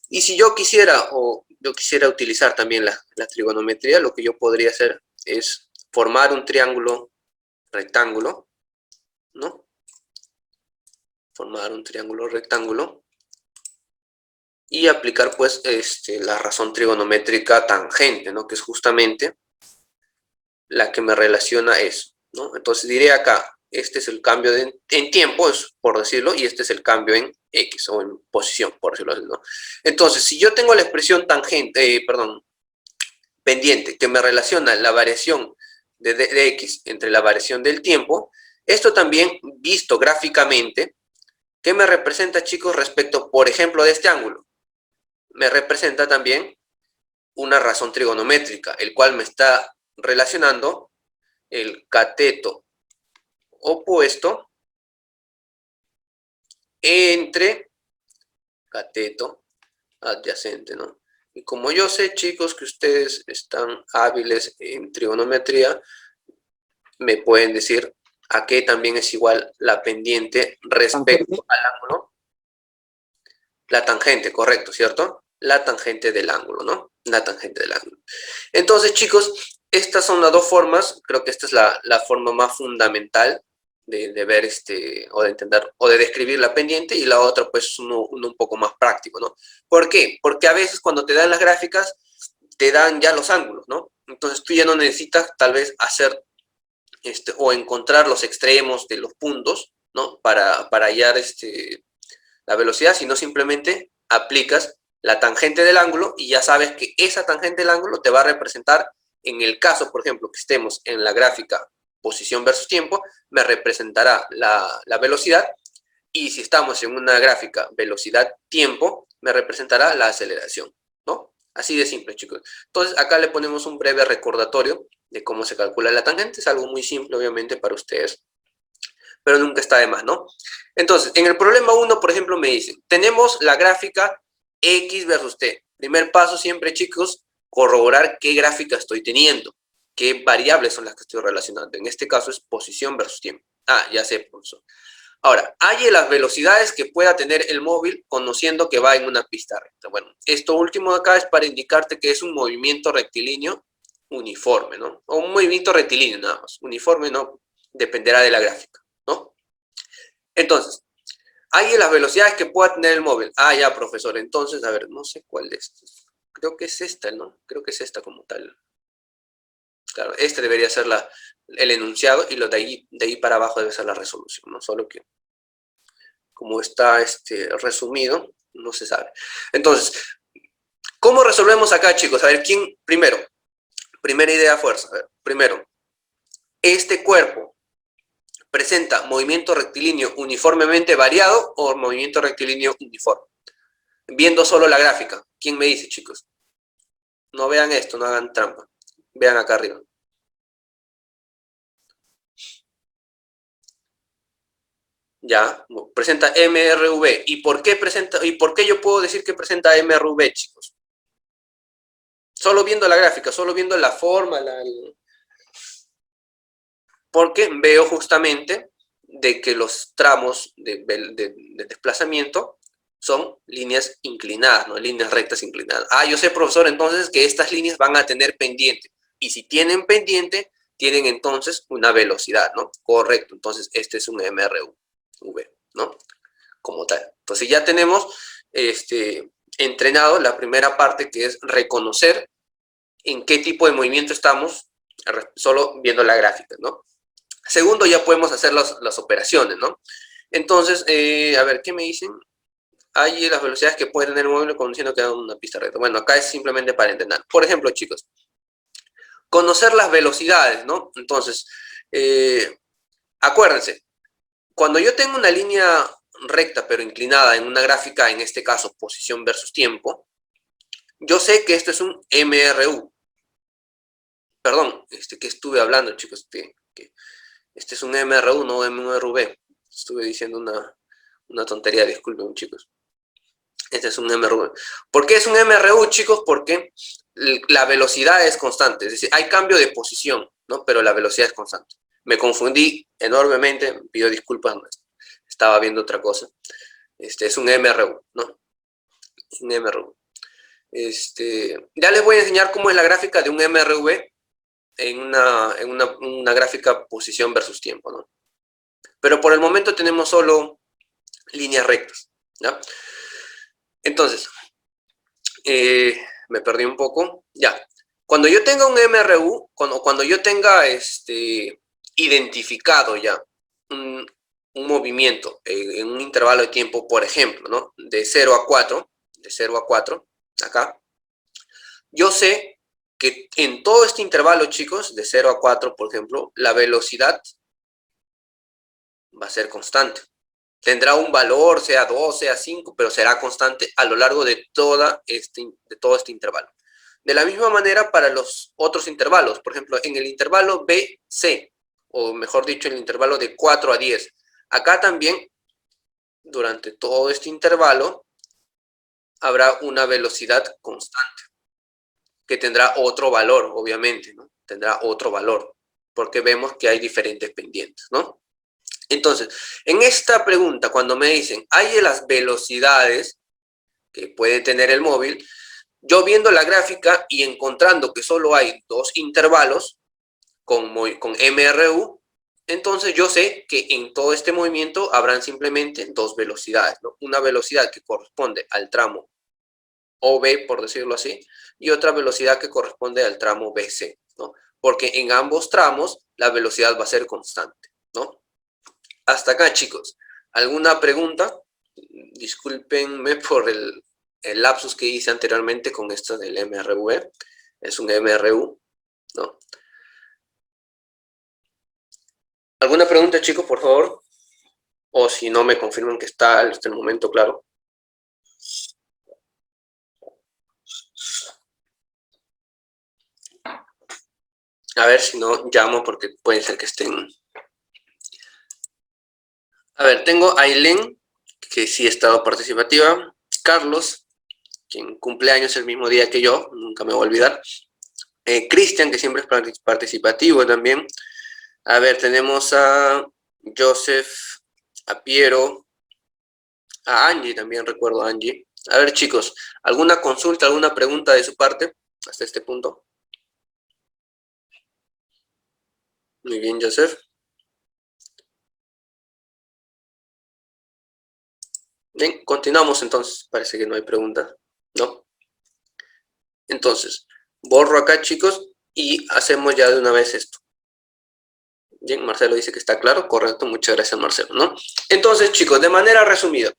Y si yo quisiera, utilizar también la trigonometría, lo que yo podría hacer es formar un triángulo rectángulo, ¿no? Formar un triángulo rectángulo y aplicar, pues, la razón trigonométrica tangente, ¿no? Que es justamente la que me relaciona eso, ¿no? Entonces diré acá, este es el cambio en tiempo, por decirlo, y este es el cambio en X, o en posición, por decirlo así, ¿no? Entonces, si yo tengo la expresión tangente, pendiente, que me relaciona la variación de X entre la variación del tiempo, esto también, visto gráficamente, ¿qué me representa, chicos, respecto, por ejemplo, de este ángulo? Me representa también una razón trigonométrica, el cual me está relacionando el cateto opuesto entre cateto adyacente, ¿no? Y como yo sé, chicos, que ustedes están hábiles en trigonometría, me pueden decir a qué también es igual la pendiente respecto al ángulo. La tangente, correcto, ¿cierto? La tangente del ángulo, ¿no? La tangente del ángulo. Entonces, chicos, estas son las dos formas. Creo que esta es la forma más fundamental de ver o de entender, o de describir la pendiente, y la otra, pues, uno un poco más práctico, ¿no? ¿Por qué? Porque a veces cuando te dan las gráficas, te dan ya los ángulos, ¿no? Entonces tú ya no necesitas tal vez hacer o encontrar los extremos de los puntos, ¿no? Para hallar la velocidad, sino simplemente aplicas la tangente del ángulo y ya sabes que esa tangente del ángulo te va a representar, en el caso, por ejemplo, que estemos en la gráfica posición versus tiempo, me representará la velocidad, y si estamos en una gráfica velocidad-tiempo, me representará la aceleración, ¿no? Así de simple, chicos. Entonces, acá le ponemos un breve recordatorio de cómo se calcula la tangente. Es algo muy simple, obviamente, para ustedes, pero nunca está de más, ¿no? Entonces, en el problema 1, por ejemplo, me dicen, tenemos la gráfica X versus T. Primer paso siempre, chicos, corroborar qué gráfica estoy teniendo, qué variables son las que estoy relacionando. En este caso es posición versus tiempo. Ah, ya sé, profesor. Ahora, hay las velocidades que pueda tener el móvil conociendo que va en una pista recta. Bueno, esto último de acá es para indicarte que es un movimiento rectilíneo uniforme, ¿no? O un movimiento rectilíneo nada más. Uniforme no dependerá de la gráfica, ¿no? Entonces, hay las velocidades que pueda tener el móvil. Ah, ya, profesor. Entonces, a ver, no sé cuál es. Creo que es esta, ¿no? Creo que es esta como tal. Claro, este debería ser el enunciado, y lo de ahí para abajo debe ser la resolución, ¿no? Solo que como está resumido, no se sabe. Entonces, ¿cómo resolvemos acá, chicos? A ver, ¿quién primero? Primera idea fuerza. A ver, primero, ¿este cuerpo presenta movimiento rectilíneo uniformemente variado o movimiento rectilíneo uniforme? Viendo solo la gráfica. ¿Quién me dice, chicos? No vean esto, no hagan trampa. Vean acá arriba. Ya, presenta MRV. ¿Y por qué yo puedo decir que presenta MRV, chicos? Solo viendo la gráfica, solo viendo la forma, porque veo justamente de que los tramos de desplazamiento son líneas inclinadas, ¿no? Líneas rectas inclinadas. Ah, yo sé, profesor, entonces que estas líneas van a tener pendiente. Y si tienen pendiente, tienen entonces una velocidad, ¿no? Correcto, entonces este es un MRV, ¿no? Como tal. Entonces ya tenemos entrenado la primera parte, que es reconocer en qué tipo de movimiento estamos, solo viendo la gráfica, ¿no? Segundo, ya podemos hacer las operaciones, ¿no? Entonces, a ver, ¿qué me dicen? Hay las velocidades que puede tener el móvil conduciendo que da una pista recta. Bueno, acá es simplemente para entender. Por ejemplo, chicos, conocer las velocidades, ¿no? Entonces, acuérdense, cuando yo tengo una línea recta pero inclinada en una gráfica, en este caso posición versus tiempo, yo sé que esto es un MRU. Perdón, que estuve hablando, chicos, que este es un MRU, no MRV. estuve diciendo una tontería, disculpen, chicos. Este es un MRU. ¿Por qué es un MRU, chicos? Porque la velocidad es constante, es decir, hay cambio de posición, ¿no? Pero la velocidad es constante. Me confundí enormemente, pido disculpas, estaba viendo otra cosa. Es un MRU, ¿no? Un MRU. Ya les voy a enseñar cómo es la gráfica de un MRV en una gráfica posición versus tiempo, ¿no? Pero por el momento tenemos solo líneas rectas, ¿ya? Entonces, me perdí un poco, ya. Cuando yo tenga un MRU, cuando yo tenga identificado ya un movimiento en un intervalo de tiempo, por ejemplo, ¿no? De 0 a 4, acá, yo sé que en todo este intervalo, chicos, de 0 a 4, por ejemplo, la velocidad va a ser constante. Tendrá un valor, sea 2, sea 5, pero será constante a lo largo de todo este intervalo. De la misma manera para los otros intervalos, por ejemplo, en el intervalo BC, o mejor dicho, en el intervalo de 4 a 10. Acá también, durante todo este intervalo, habrá una velocidad constante, que tendrá otro valor, obviamente, ¿no? Tendrá otro valor, porque vemos que hay diferentes pendientes, ¿no? Entonces, en esta pregunta, cuando me dicen, hay de las velocidades que puede tener el móvil, yo viendo la gráfica y encontrando que solo hay dos intervalos con MRU, entonces yo sé que en todo este movimiento habrán simplemente dos velocidades, ¿no? Una velocidad que corresponde al tramo OB, por decirlo así, y otra velocidad que corresponde al tramo BC, ¿no? Porque en ambos tramos la velocidad va a ser constante, ¿no? Hasta acá, chicos. ¿Alguna pregunta? Discúlpenme por el lapsus que hice anteriormente con esto del MRV. Es un MRU, ¿no? ¿Alguna pregunta, chicos, por favor? O si no, me confirman que está hasta el momento claro. A ver, si no, llamo porque puede ser que estén... A ver, tengo a Ailén, que sí ha estado participativa. Carlos, quien cumple años el mismo día que yo, nunca me voy a olvidar. Cristian, que siempre es participativo también. A ver, tenemos a Joseph, a Piero, a Angie, también recuerdo a Angie. A ver, chicos, ¿alguna consulta, alguna pregunta de su parte hasta este punto? Muy bien, Joseph. Bien, continuamos entonces. Parece que no hay pregunta, ¿no? Entonces, borro acá, chicos, y hacemos ya de una vez esto. Bien, Marcelo dice que está claro. Correcto, muchas gracias, Marcelo, ¿no? Entonces, chicos, de manera resumida,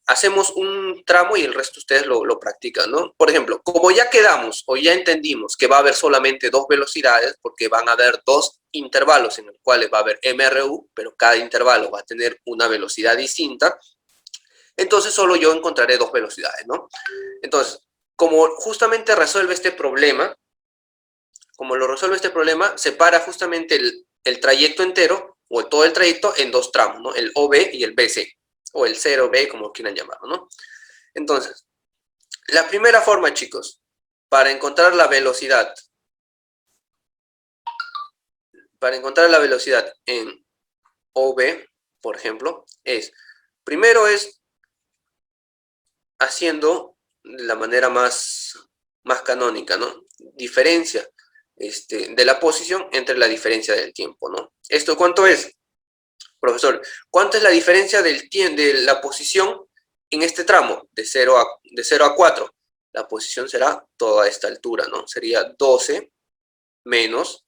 hacemos un tramo y el resto ustedes lo practican, ¿no? Por ejemplo, como ya quedamos o ya entendimos que va a haber solamente dos velocidades, porque van a haber dos intervalos en los cuales va a haber MRU, pero cada intervalo va a tener una velocidad distinta, entonces solo yo encontraré dos velocidades, ¿no? Entonces, como justamente resuelve este problema, separa justamente el trayecto entero, o todo el trayecto, en dos tramos, ¿no? El OB y el BC, o el 0B, como quieran llamarlo, ¿no? Entonces, la primera forma, chicos, para encontrar la velocidad, en OB, por ejemplo, primero es haciendo la manera más canónica, ¿no? Diferencia de la posición entre la diferencia del tiempo, ¿no? ¿Esto cuánto es? Profesor, ¿cuánto es la diferencia de la posición en este tramo? De 0 a 4. La posición será toda esta altura, ¿no? Sería 12 menos,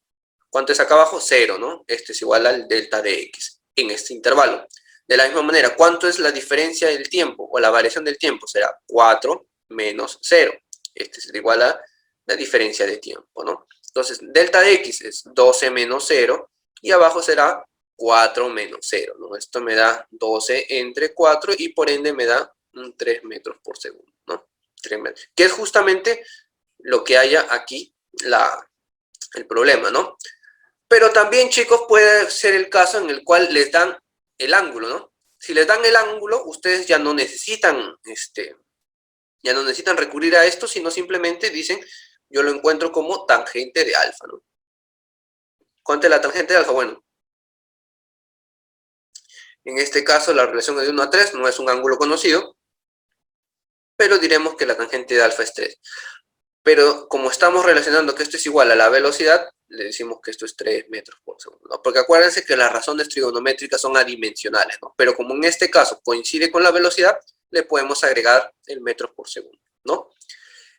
¿cuánto es acá abajo? 0, ¿no? Este es igual al delta de x en este intervalo. De la misma manera, ¿cuánto es la diferencia del tiempo o la variación del tiempo? Será 4 menos 0. Este es igual a la diferencia de tiempo, ¿no? Entonces, delta de x es 12 menos 0 y abajo será 4 menos 0, ¿no? Esto me da 12 entre 4 y por ende me da 3 metros por segundo, ¿no? 3 metros, que es justamente lo que haya aquí el problema, ¿no? Pero también, chicos, puede ser el caso en el cual les dan el ángulo, ¿no? Si les dan el ángulo, ustedes ya no necesitan, recurrir a esto, sino simplemente dicen, yo lo encuentro como tangente de alfa, ¿no? ¿Cuánto es la tangente de alfa? Bueno, en este caso la relación es de 1 a 3, no es un ángulo conocido, pero diremos que la tangente de alfa es 3. Pero como estamos relacionando que esto es igual a la velocidad, le decimos que esto es 3 metros por segundo, ¿no? Porque acuérdense que las razones trigonométricas son adimensionales, ¿no? Pero como en este caso coincide con la velocidad, le podemos agregar el metros por segundo, ¿no?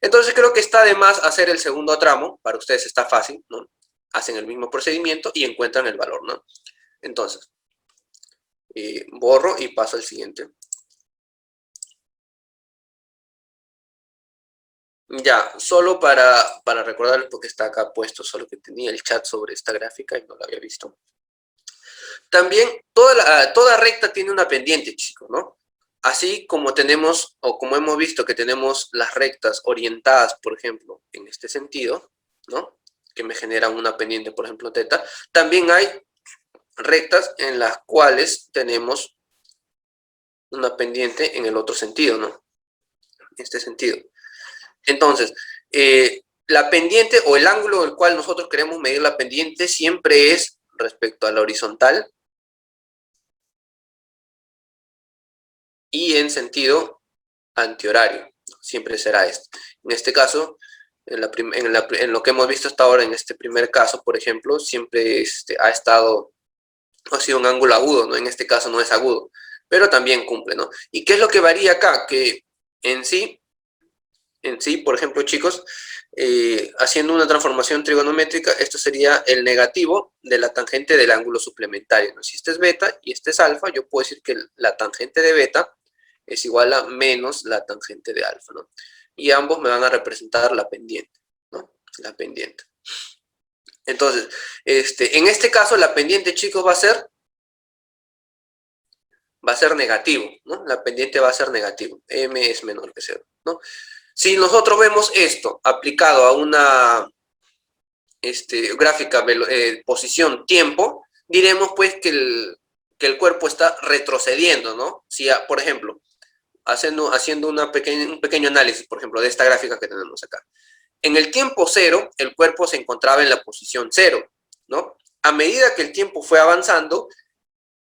Entonces creo que está de más hacer el segundo tramo, para ustedes está fácil, ¿no? Hacen el mismo procedimiento y encuentran el valor, ¿no? Entonces, borro y paso al siguiente. Ya, solo para recordar, porque está acá puesto, solo que tenía el chat sobre esta gráfica y no lo había visto. También toda recta tiene una pendiente, chicos, ¿no? Así como tenemos, o como hemos visto que tenemos las rectas orientadas, por ejemplo, en este sentido, ¿no? Que me generan una pendiente, por ejemplo, teta. También hay rectas en las cuales tenemos una pendiente en el otro sentido, ¿no? En este sentido. Entonces, la pendiente o el ángulo del cual nosotros queremos medir la pendiente siempre es respecto a la horizontal y en sentido antihorario. Siempre será este. En este caso, en lo que hemos visto hasta ahora, en este primer caso, por ejemplo, siempre ha sido un ángulo agudo, ¿no? En este caso no es agudo, pero también cumple, ¿no? ¿Y qué es lo que varía acá? Que en sí, por ejemplo, chicos, haciendo una transformación trigonométrica, esto sería el negativo de la tangente del ángulo suplementario, ¿no? Si este es beta y este es alfa, yo puedo decir que la tangente de beta es igual a menos la tangente de alfa, ¿no? Y ambos me van a representar la pendiente, ¿no? La pendiente. Entonces, en este caso, la pendiente, chicos, va a ser negativo, ¿no? La pendiente va a ser negativo. M es menor que 0, ¿no? Si nosotros vemos esto aplicado a una gráfica posición-tiempo, diremos pues que el cuerpo está retrocediendo, ¿no? Si, por ejemplo, haciendo un pequeño análisis, por ejemplo, de esta gráfica que tenemos acá. En el tiempo 0, el cuerpo se encontraba en la posición 0, ¿no? A medida que el tiempo fue avanzando,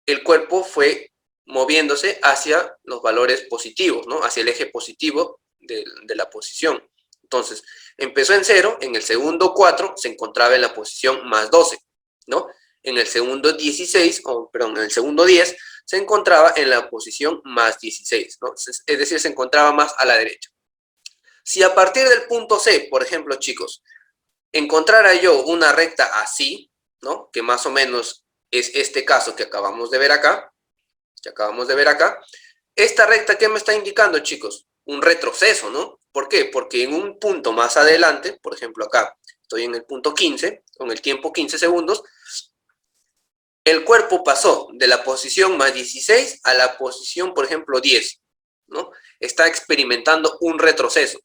el cuerpo fue moviéndose hacia los valores positivos, ¿no? Hacia el eje positivo de la posición. Entonces, empezó en 0, en el segundo 4 se encontraba en la posición más 12, ¿no? En el segundo 16, perdón, en el segundo 10 se encontraba en la posición más 16, ¿no? Es decir, se encontraba más a la derecha. Si a partir del punto C, por ejemplo, chicos, encontrara yo una recta así, ¿no? Que más o menos es este caso que acabamos de ver acá, esta recta, ¿qué me está indicando, chicos? Un retroceso, ¿no? ¿Por qué? Porque en un punto más adelante, por ejemplo acá, estoy en el punto 15, con el tiempo 15 segundos, el cuerpo pasó de la posición más 16 a la posición, por ejemplo, 10, ¿no? Está experimentando un retroceso.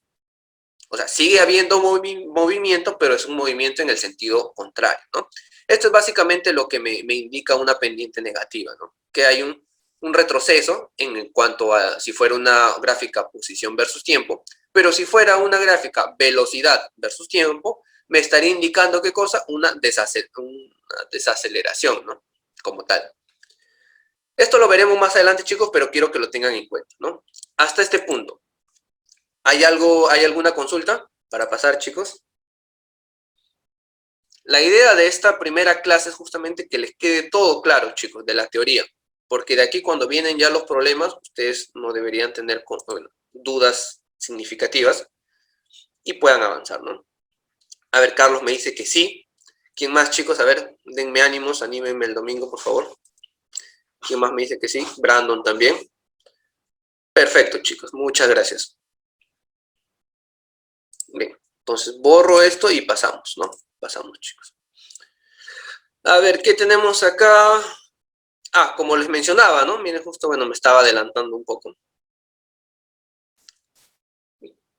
O sea, sigue habiendo movimiento, pero es un movimiento en el sentido contrario, ¿no? Esto es básicamente lo que me indica una pendiente negativa, ¿no? Que hay un retroceso en cuanto a si fuera una gráfica posición versus tiempo, pero si fuera una gráfica velocidad versus tiempo, me estaría indicando, ¿qué cosa? Una desaceleración, ¿no? Como tal. Esto lo veremos más adelante, chicos, pero quiero que lo tengan en cuenta, ¿no? Hasta este punto. ¿Hay alguna consulta para pasar, chicos? La idea de esta primera clase es justamente que les quede todo claro, chicos, de la teoría. Porque de aquí cuando vienen ya los problemas, ustedes no deberían tener dudas significativas y puedan avanzar, ¿no? A ver, Carlos me dice que sí. ¿Quién más, chicos? A ver, denme ánimos, anímenme el domingo, por favor. ¿Quién más me dice que sí? Brandon también. Perfecto, chicos, muchas gracias. Bien, entonces borro esto y pasamos, ¿no? Pasamos, chicos. A ver, ¿qué tenemos acá? Ah, como les mencionaba, ¿no? Miren, justo, bueno, me estaba adelantando un poco.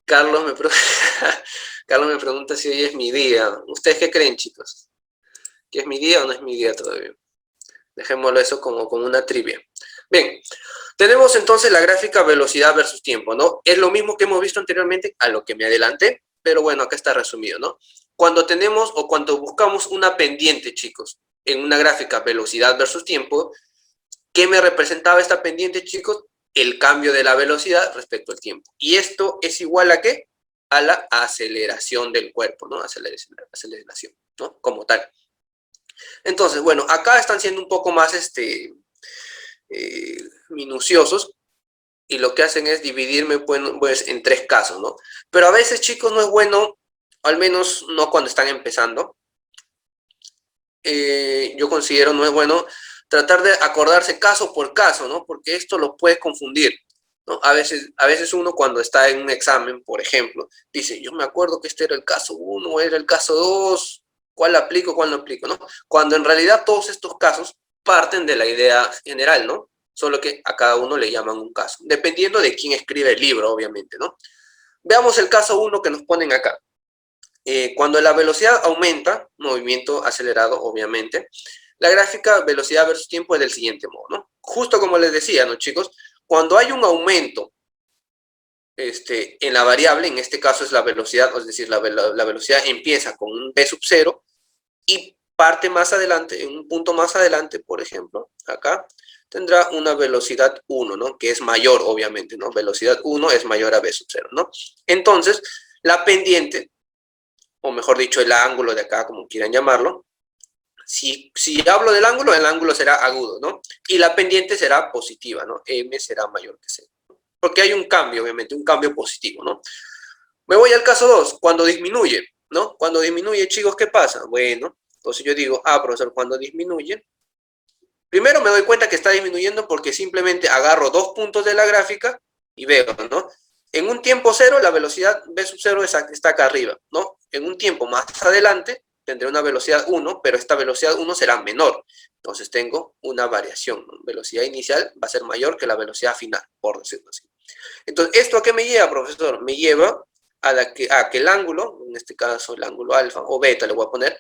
Carlos me, Carlos me pregunta si hoy es mi día. ¿Ustedes qué creen, chicos? ¿Que es mi día o no es mi día todavía? Dejémoslo eso como una trivia. Bien, tenemos entonces la gráfica velocidad versus tiempo, ¿no? Es lo mismo que hemos visto anteriormente, a lo que me adelanté, pero bueno, acá está resumido, ¿no? Cuando tenemos o cuando buscamos una pendiente, chicos, en una gráfica velocidad versus tiempo, ¿qué me representaba esta pendiente, chicos? El cambio de la velocidad respecto al tiempo. ¿Y esto es igual a qué? A la aceleración del cuerpo, ¿no? Aceleración, ¿no? Como tal. Entonces, bueno, acá están siendo un poco más minuciosos y lo que hacen es dividirme pues, en 3 casos, ¿no? Pero a veces, chicos, no es bueno, al menos no cuando están empezando, yo considero no es bueno tratar de acordarse caso por caso, ¿no? Porque esto lo puede confundir, ¿no? A veces uno cuando está en un examen, por ejemplo, dice, yo me acuerdo que este era el caso 1, era el caso 2, ¿cuál aplico, cuál no aplico, no? Cuando en realidad todos estos casos parten de la idea general, ¿no? Solo que a cada uno le llaman un caso, dependiendo de quién escribe el libro, obviamente, ¿no? Veamos el caso 1 que nos ponen acá. Cuando la velocidad aumenta, movimiento acelerado, obviamente, la gráfica velocidad versus tiempo es del siguiente modo, ¿no? Justo como les decía, ¿no, chicos? Cuando hay un aumento en la variable, en este caso es la velocidad, es decir, la velocidad empieza con un v sub 0 y parte más adelante, en un punto más adelante, por ejemplo, acá, tendrá una velocidad 1, ¿no? Que es mayor, obviamente, ¿no? Velocidad 1 es mayor a v sub 0, ¿no? Entonces, la pendiente, o mejor dicho, el ángulo de acá, como quieran llamarlo, si hablo del ángulo, el ángulo será agudo, ¿no? Y la pendiente será positiva, ¿no? M será mayor que 0. Porque hay un cambio, obviamente, un cambio positivo, ¿no? Me voy al caso 2, cuando disminuye, ¿no? Cuando disminuye, chicos, ¿qué pasa? Bueno, entonces yo digo, profesor, cuando disminuye, primero me doy cuenta que está disminuyendo porque simplemente agarro 2 puntos de la gráfica y veo, ¿no? En un tiempo cero, la velocidad v sub 0 está acá arriba, ¿no? En un tiempo más adelante, tendré una velocidad 1, pero esta velocidad 1 será menor. Entonces tengo una variación, ¿no? Velocidad inicial va a ser mayor que la velocidad final, por decirlo así. Entonces, ¿esto a qué me lleva, profesor? Me lleva a que el ángulo, en este caso el ángulo alfa o beta, le voy a poner,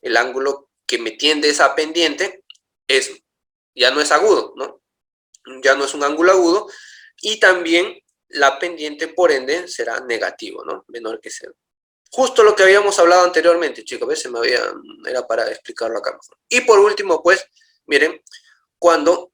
el ángulo que me tiende esa pendiente ya no es agudo, ¿no? Ya no es un ángulo agudo, y también la pendiente, por ende, será negativo, ¿no? Menor que 0. Justo lo que habíamos hablado anteriormente, chicos, ¿ves? Era para explicarlo acá mejor. Y por último, pues, miren, cuando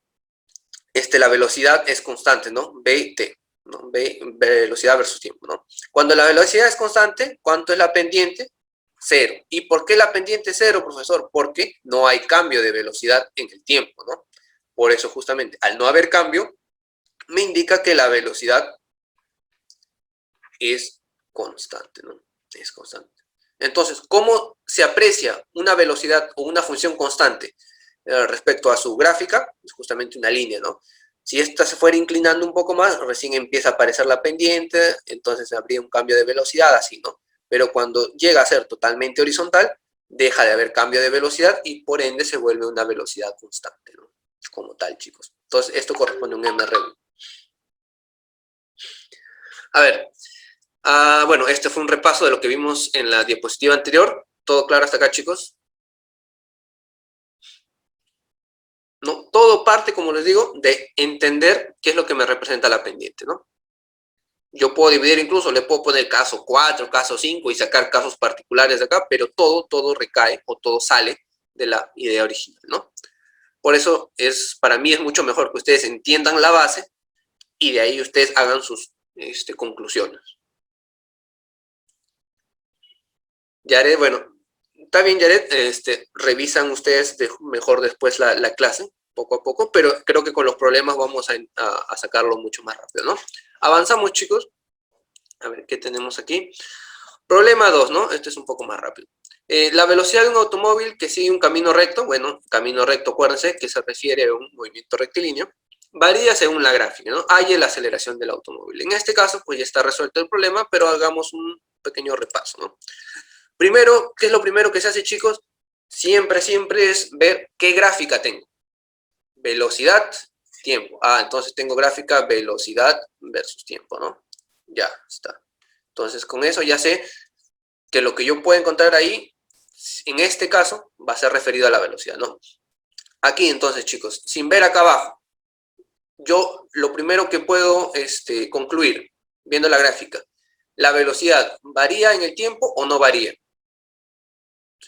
la velocidad es constante, ¿no? T, ¿no? Velocidad versus tiempo, ¿no? Cuando la velocidad es constante, ¿cuánto es la pendiente? 0. ¿Y por qué la pendiente es 0, profesor? Porque no hay cambio de velocidad en el tiempo, ¿no? Por eso, justamente, al no haber cambio, me indica que la velocidad es constante, ¿no? Es constante. Entonces, ¿cómo se aprecia una velocidad o una función constante respecto a su gráfica? Es justamente una línea, ¿no? Si esta se fuera inclinando un poco más, recién empieza a aparecer la pendiente, entonces habría un cambio de velocidad, así, ¿no? Pero cuando llega a ser totalmente horizontal, deja de haber cambio de velocidad y por ende se vuelve una velocidad constante, ¿no? Como tal, chicos. Entonces, esto corresponde a un MRU. A ver, bueno, este fue un repaso de lo que vimos en la diapositiva anterior. ¿Todo claro hasta acá, chicos? No, todo parte, como les digo, de entender qué es lo que me representa la pendiente, ¿no? Yo puedo dividir incluso, le puedo poner caso 4, caso 5 y sacar casos particulares de acá, pero todo recae o todo sale de la idea original, ¿no? Por eso para mí es mucho mejor que ustedes entiendan la base y de ahí ustedes hagan sus conclusiones. Yaret, bueno, está bien, Yaret, revisan ustedes mejor después la clase, poco a poco, pero creo que con los problemas vamos a sacarlo mucho más rápido, ¿no? Avanzamos, chicos. A ver, ¿qué tenemos aquí? Problema 2, ¿no? Este es un poco más rápido. La velocidad de un automóvil que sigue un camino recto, bueno, camino recto, acuérdense, que se refiere a un movimiento rectilíneo, varía según la gráfica, ¿no? Hay la aceleración del automóvil. En este caso, pues ya está resuelto el problema, pero hagamos un pequeño repaso, ¿no? Primero, ¿qué es lo primero que se hace, chicos? Siempre es ver qué gráfica tengo. Velocidad, tiempo. Entonces tengo gráfica velocidad versus tiempo, ¿no? Ya está. Entonces con eso ya sé que lo que yo puedo encontrar ahí En este caso va a ser referido a la velocidad, ¿no? Aquí entonces, chicos, sin ver acá abajo, yo lo primero que puedo concluir, viendo la gráfica, ¿la velocidad varía en el tiempo o no varía?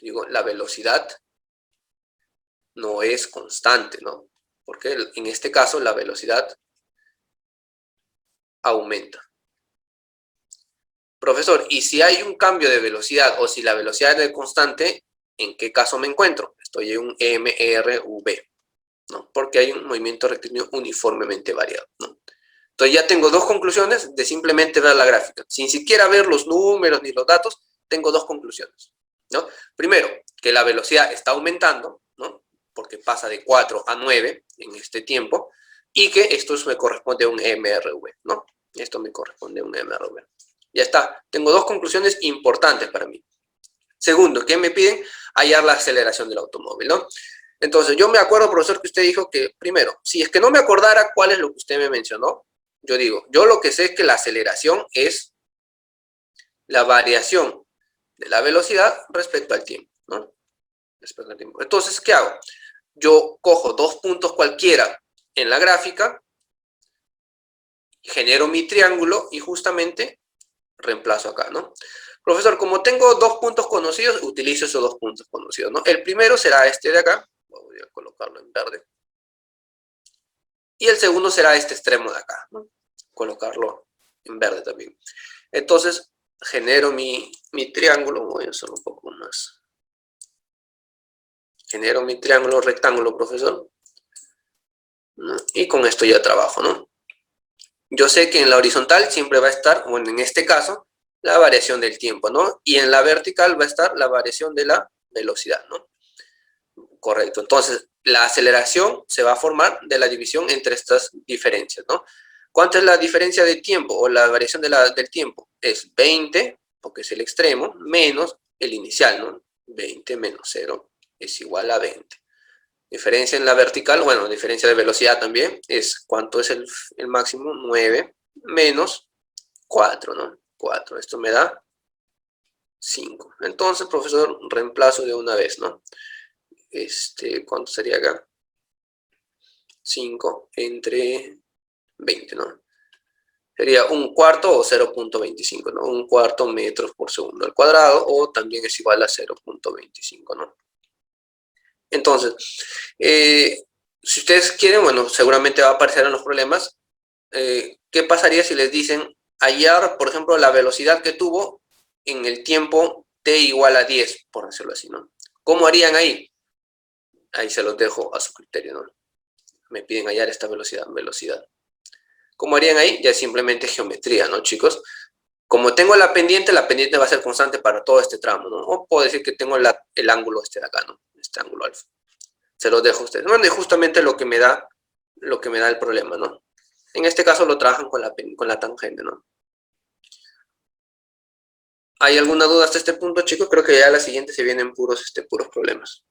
Digo, la velocidad no es constante, ¿no? Porque en este caso la velocidad aumenta. Profesor, ¿y si hay un cambio de velocidad o si la velocidad es constante, en qué caso me encuentro? Estoy en un MRV, ¿no? Porque hay un movimiento rectilíneo uniformemente variado, ¿no? Entonces ya tengo dos conclusiones de simplemente ver la gráfica. Sin siquiera ver los números ni los datos, tengo dos conclusiones, ¿no? Primero, que la velocidad está aumentando, ¿no? Porque pasa de 4 a 9 en este tiempo, y que esto me corresponde a un MRV, ¿no? Esto me corresponde a un MRV. Ya está. Tengo dos conclusiones importantes para mí. Segundo, ¿qué me piden? Hallar la aceleración del automóvil, ¿no? Entonces, yo me acuerdo, profesor, que usted dijo que, primero, si es que no me acordara cuál es lo que usted me mencionó, yo digo, yo lo que sé es que la aceleración es la variación de la velocidad respecto al tiempo, ¿no? Respecto al tiempo. Entonces, ¿qué hago? Yo cojo dos puntos cualquiera en la gráfica, genero mi triángulo y justamente reemplazo acá, ¿no? Profesor, como tengo dos puntos conocidos, utilizo esos dos puntos conocidos, ¿no? El primero será este de acá, voy a colocarlo en verde. Y el segundo será este extremo de acá, ¿no? Colocarlo en verde también. Entonces, genero mi triángulo, voy a hacerlo un poco más. Genero mi triángulo rectángulo, profesor, ¿no? Y con esto ya trabajo, ¿no? Yo sé que en la horizontal siempre va a estar, bueno, en este caso, la variación del tiempo, ¿no? Y en la vertical va a estar la variación de la velocidad, ¿no? Correcto. Entonces, la aceleración se va a formar de la división entre estas diferencias, ¿no? ¿Cuánto es la diferencia de tiempo o la variación del tiempo? Es 20, porque es el extremo, menos el inicial, ¿no? 20 menos 0 es igual a 20. Diferencia en la vertical, bueno, diferencia de velocidad también, es ¿cuánto es el máximo? 9 menos 4, ¿no? 4, esto me da 5. Entonces, profesor, reemplazo de una vez, ¿no? ¿Cuánto sería acá? 5 entre 20, ¿no? Sería un cuarto o 0.25, ¿no? Un cuarto metros por segundo al cuadrado, o también es igual a 0.25, ¿no? Entonces, si ustedes quieren, bueno, seguramente va a aparecer en los problemas, ¿qué pasaría si les dicen hallar, por ejemplo, la velocidad que tuvo en el tiempo t igual a 10, por decirlo así, ¿no? ¿Cómo harían ahí? Ahí se los dejo a su criterio, ¿no? Me piden hallar esta velocidad. ¿Cómo harían ahí? Ya simplemente geometría, ¿no, chicos? Como tengo la pendiente va a ser constante para todo este tramo, ¿no? O puedo decir que tengo el ángulo este de acá, ¿no? Este ángulo alfa. Se los dejo a ustedes. Bueno, y justamente lo que me da el problema, ¿no? En este caso lo trabajan con la tangente, ¿no? ¿Hay alguna duda hasta este punto, chicos? Creo que ya a la siguiente se vienen puros problemas.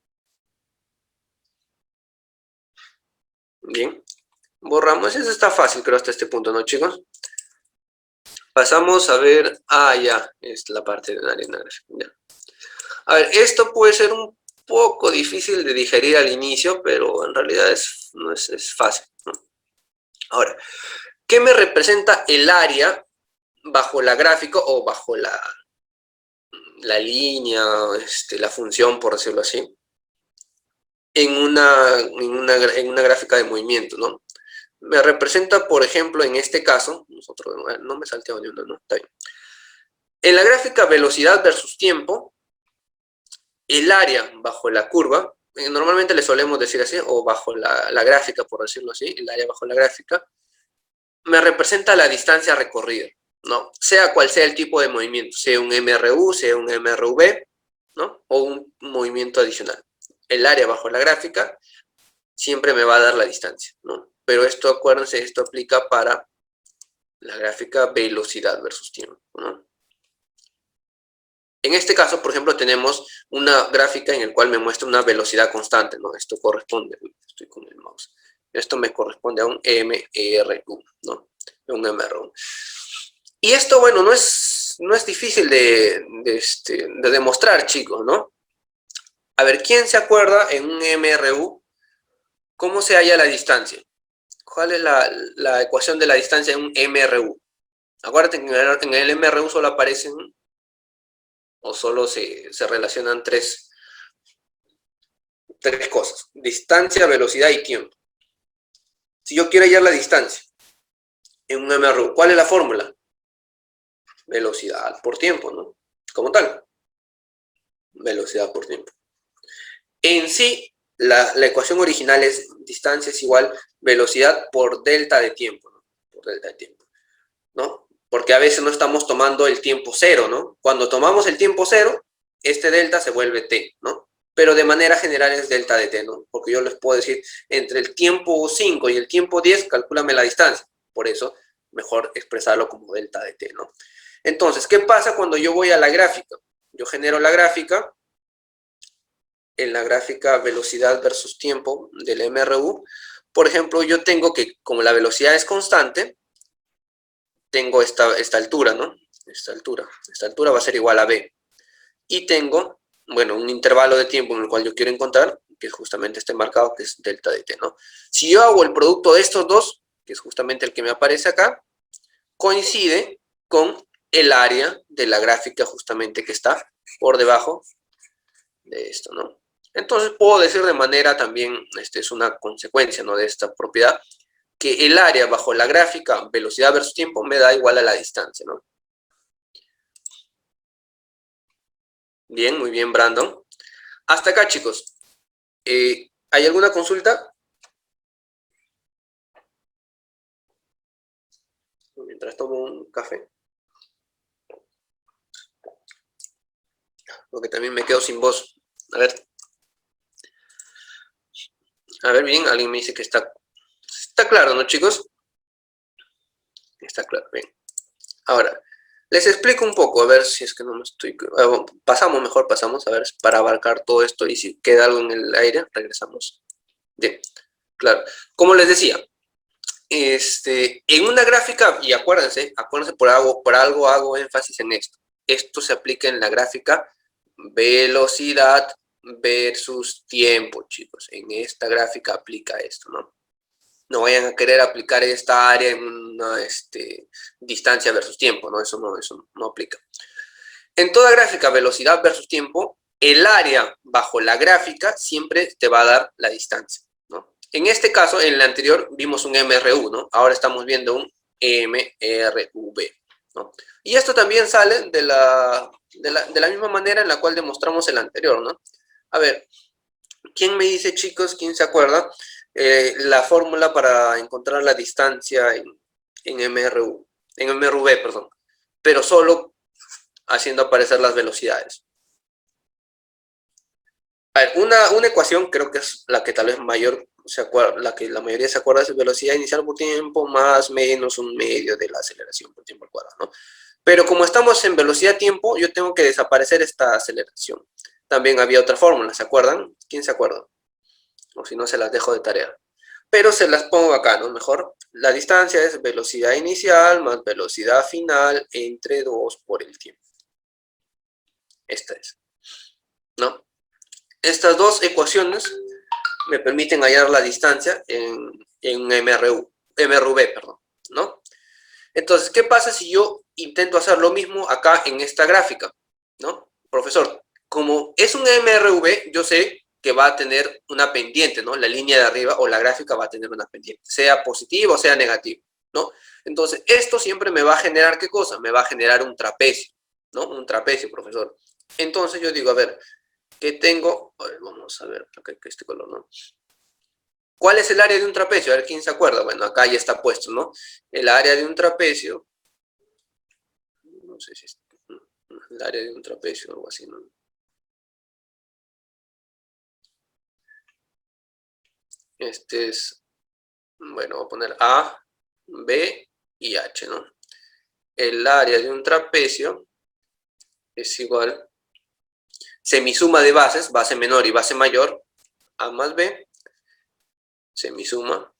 Bien. Borramos. Eso está fácil, creo, hasta este punto, ¿no, chicos? Pasamos a ver... Ah, ya. Es la parte de la arena gráfica. Ya. A ver, esto puede ser un poco difícil de digerir al inicio, pero en realidad es fácil, ¿no? Ahora, ¿qué me representa el área bajo la gráfica o bajo la línea, la función, por decirlo así, en una gráfica de movimiento, ¿no? Me representa, por ejemplo, en este caso, no me salteo ni una, ¿no? Está bien. En la gráfica velocidad versus tiempo, el área bajo la curva, normalmente le solemos decir así, o bajo la gráfica, por decirlo así, el área bajo la gráfica, me representa la distancia recorrida, ¿no? Sea cual sea el tipo de movimiento, sea un MRU, sea un MRV, ¿no? O un movimiento adicional. El área bajo la gráfica siempre me va a dar la distancia, ¿no? Pero esto, acuérdense, esto aplica para la gráfica velocidad versus tiempo, ¿no? En este caso, por ejemplo, tenemos una gráfica en la cual me muestra una velocidad constante, ¿no? Esto corresponde, estoy con el mouse, esto me corresponde a un MRU, ¿no? Un MRU. Y esto, bueno, no es difícil de demostrar, chicos, ¿no? A ver, ¿quién se acuerda en un MRU cómo se halla la distancia? ¿Cuál es la ecuación de la distancia en un MRU? Acuérdate que en el MRU solo aparecen o solo se relacionan tres cosas: distancia, velocidad y tiempo. Si yo quiero hallar la distancia en un MRU, ¿cuál es la fórmula? Velocidad por tiempo, ¿no? Como tal, velocidad por tiempo. En sí, la ecuación original es distancia es igual velocidad por delta de tiempo, ¿no? Por delta de tiempo, ¿no? Porque a veces no estamos tomando el tiempo cero, ¿no? Cuando tomamos el tiempo cero, este delta se vuelve t, ¿no? Pero de manera general es delta de t, ¿no? Porque yo les puedo decir, entre el tiempo 5 y el tiempo 10, calcúlame la distancia. Por eso, mejor expresarlo como delta de t, ¿no? Entonces, ¿qué pasa cuando yo voy a la gráfica? Yo genero la gráfica, en la gráfica velocidad versus tiempo del MRU. Por ejemplo, yo tengo que, como la velocidad es constante, tengo esta altura, ¿no? Esta altura va a ser igual a b. Y tengo, bueno, un intervalo de tiempo en el cual yo quiero encontrar, que es justamente este marcado, que es delta de t, ¿no? Si yo hago el producto de estos dos, que es justamente el que me aparece acá, coincide con el área de la gráfica justamente que está por debajo de esto, ¿no? Entonces puedo decir de manera también, es una consecuencia, ¿no?, de esta propiedad, que el área bajo la gráfica velocidad versus tiempo me da igual a la distancia, ¿no? Bien, muy bien, Brandon. Hasta acá, chicos. ¿Hay alguna consulta? Mientras tomo un café. Porque también me quedo sin voz. A ver. A ver, bien, alguien me dice que está claro, ¿no, chicos? Está claro, bien. Ahora, les explico un poco, a ver si es que no me estoy... pasamos, a ver, para abarcar todo esto, y si queda algo en el aire, regresamos. Bien, claro. Como les decía, en una gráfica, y acuérdense por algo hago énfasis en esto. Esto se aplica en la gráfica velocidad versus tiempo, chicos. En esta gráfica aplica esto, ¿no? No vayan a querer aplicar esta área en una distancia versus tiempo, ¿no? Eso no aplica. En toda gráfica velocidad versus tiempo, el área bajo la gráfica siempre te va a dar la distancia, ¿no? En este caso, en el anterior vimos un MRU, ¿no? Ahora estamos viendo un MRV, ¿no? Y esto también sale de la misma manera en la cual demostramos el anterior, ¿no? A ver, ¿quién me dice, chicos, quién se acuerda? La fórmula para encontrar la distancia en MRV, perdón, pero solo haciendo aparecer las velocidades. A ver, una ecuación creo que es la que tal vez la que la mayoría se acuerda, es velocidad inicial por tiempo más menos un medio de la aceleración por tiempo al cuadrado, ¿no? Pero como estamos en velocidad-tiempo, yo tengo que desaparecer esta aceleración. También había otra fórmula, ¿se acuerdan? ¿Quién se acuerda? O si no, se las dejo de tarea. Pero se las pongo acá, ¿no? Mejor, la distancia es velocidad inicial más velocidad final entre 2 por el tiempo. Esta es, ¿no? Estas dos ecuaciones me permiten hallar la distancia en MRV, perdón, ¿no? Entonces, ¿qué pasa si yo intento hacer lo mismo acá en esta gráfica, ¿no? Profesor, como es un MRV, yo sé que va a tener una pendiente, ¿no? La línea de arriba o la gráfica va a tener una pendiente, sea positivo o sea negativo, ¿no? Entonces, esto siempre me va a generar, ¿qué cosa? Me va a generar un trapecio, ¿no? Un trapecio, profesor. Entonces, yo digo, a ver, ¿qué tengo? A ver, vamos a ver, acá hay este color, ¿no? ¿Cuál es el área de un trapecio? A ver, ¿quién se acuerda? Bueno, acá ya está puesto, ¿no? El área de un trapecio, no sé si es el área de un trapecio o algo así, ¿no? Este es, bueno, voy a poner A, B y H, ¿no? El área de un trapecio es igual, semisuma de bases, base menor y base mayor, A más B, semisuma,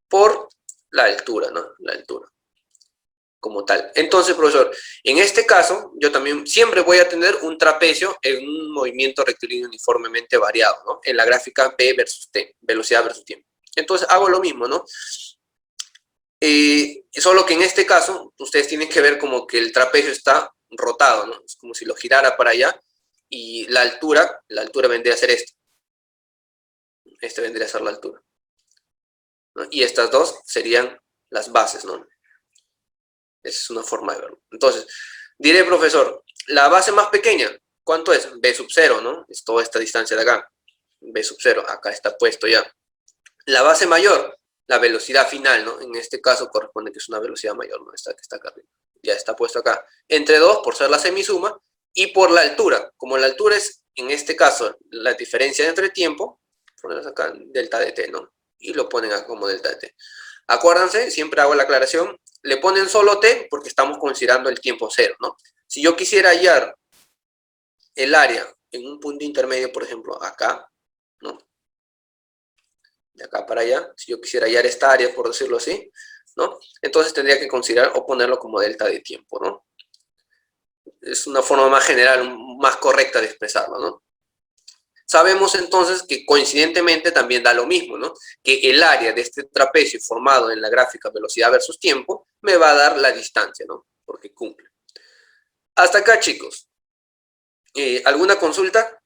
por la altura, ¿no? La altura. como tal. Entonces, profesor, en este caso, yo también siempre voy a tener un trapecio en un movimiento rectilíneo uniformemente variado, ¿no? En la gráfica B versus T, velocidad versus tiempo. Entonces, hago lo mismo, ¿no? Solo que en este caso, ustedes tienen que ver como que el trapecio está rotado, ¿no? Es como si lo girara para allá y la altura vendría a ser esta. Esta vendría a ser la altura, ¿no? Y estas dos serían las bases, ¿no? Esa es una forma de verlo. Entonces, diré, profesor, la base más pequeña, ¿cuánto es? B sub 0, ¿no? Es toda esta distancia de acá. B sub 0, acá está puesto ya. La base mayor, la velocidad final, ¿no? En este caso corresponde que es una velocidad mayor, ¿no? Esta que está acá arriba. Ya está puesto acá. Entre 2, por ser la semisuma, y por la altura. Como la altura es, en este caso, la diferencia entre tiempo, ponemos acá delta de t, ¿no? Y lo ponen acá como delta de t. Acuérdense, siempre hago la aclaración, le ponen solo t porque estamos considerando el tiempo cero, ¿no? Si yo quisiera hallar el área en un punto intermedio, por ejemplo, acá, ¿no? De acá para allá, si yo quisiera hallar esta área, por decirlo así, ¿no? Entonces tendría que considerar o ponerlo como delta de tiempo, ¿no? Es una forma más general, más correcta de expresarlo, ¿no? Sabemos entonces que coincidentemente también da lo mismo, ¿no? Que el área de este trapecio formado en la gráfica velocidad versus tiempo me va a dar la distancia, ¿no? Porque cumple. Hasta acá, chicos. ¿Alguna consulta?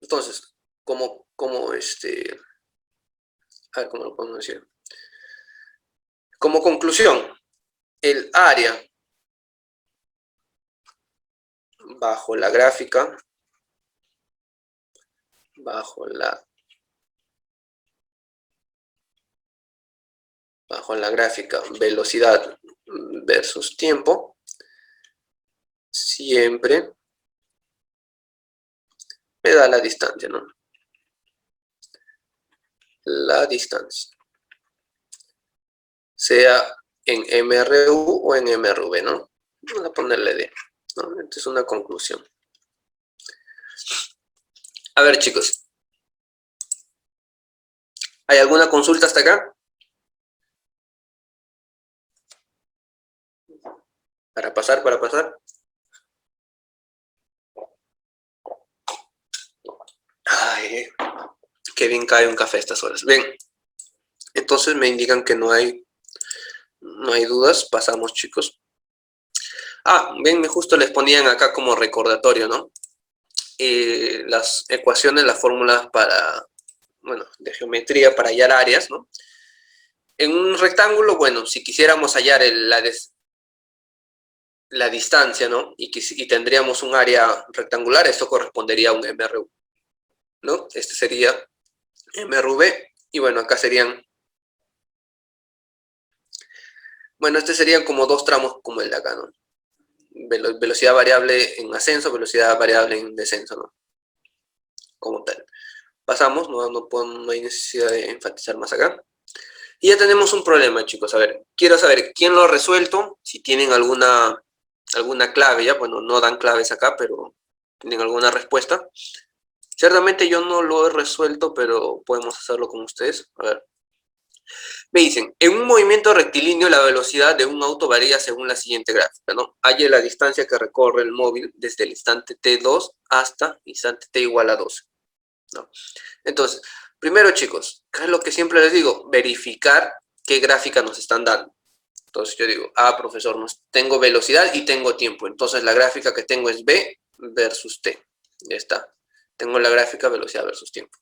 Entonces, a ver cómo lo podemos decir. Como conclusión, el área bajo la gráfica, bajo la gráfica velocidad versus tiempo, siempre me da la distancia, ¿no? La distancia. Sea en MRU o en MRV, ¿no? Vamos a ponerle D, ¿no? Esta es una conclusión. A ver, chicos. ¿Hay alguna consulta hasta acá? Para pasar. Ay, qué bien cae un café a estas horas. Bien, entonces me indican que no hay dudas. Pasamos, chicos. Ven, justo les ponían acá como recordatorio, ¿no? Las ecuaciones, las fórmulas de geometría para hallar áreas, ¿no? En un rectángulo, bueno, si quisiéramos hallar la distancia, ¿no? Y tendríamos un área rectangular, esto correspondería a un MRU, ¿no? Este sería MRV, y bueno, acá serían, bueno, este serían como dos tramos como el de acá, ¿no? Velocidad variable en ascenso, velocidad variable en descenso, ¿no? Como tal. Pasamos, no hay necesidad de enfatizar más acá. Y ya tenemos un problema, chicos. A ver, quiero saber quién lo ha resuelto, si tienen alguna clave, ya, bueno, no dan claves acá, pero tienen alguna respuesta. Ciertamente yo no lo he resuelto, pero podemos hacerlo con ustedes. A ver. Me dicen, en un movimiento rectilíneo la velocidad de un auto varía según la siguiente gráfica, ¿no? Halle la distancia que recorre el móvil desde el instante t2 hasta el instante t igual a 12, ¿no? Entonces, primero, chicos, ¿qué es lo que siempre les digo? Verificar qué gráfica nos están dando. Entonces yo digo, profesor, tengo velocidad y tengo tiempo. Entonces la gráfica que tengo es B versus T. Ya está. Tengo la gráfica velocidad versus tiempo.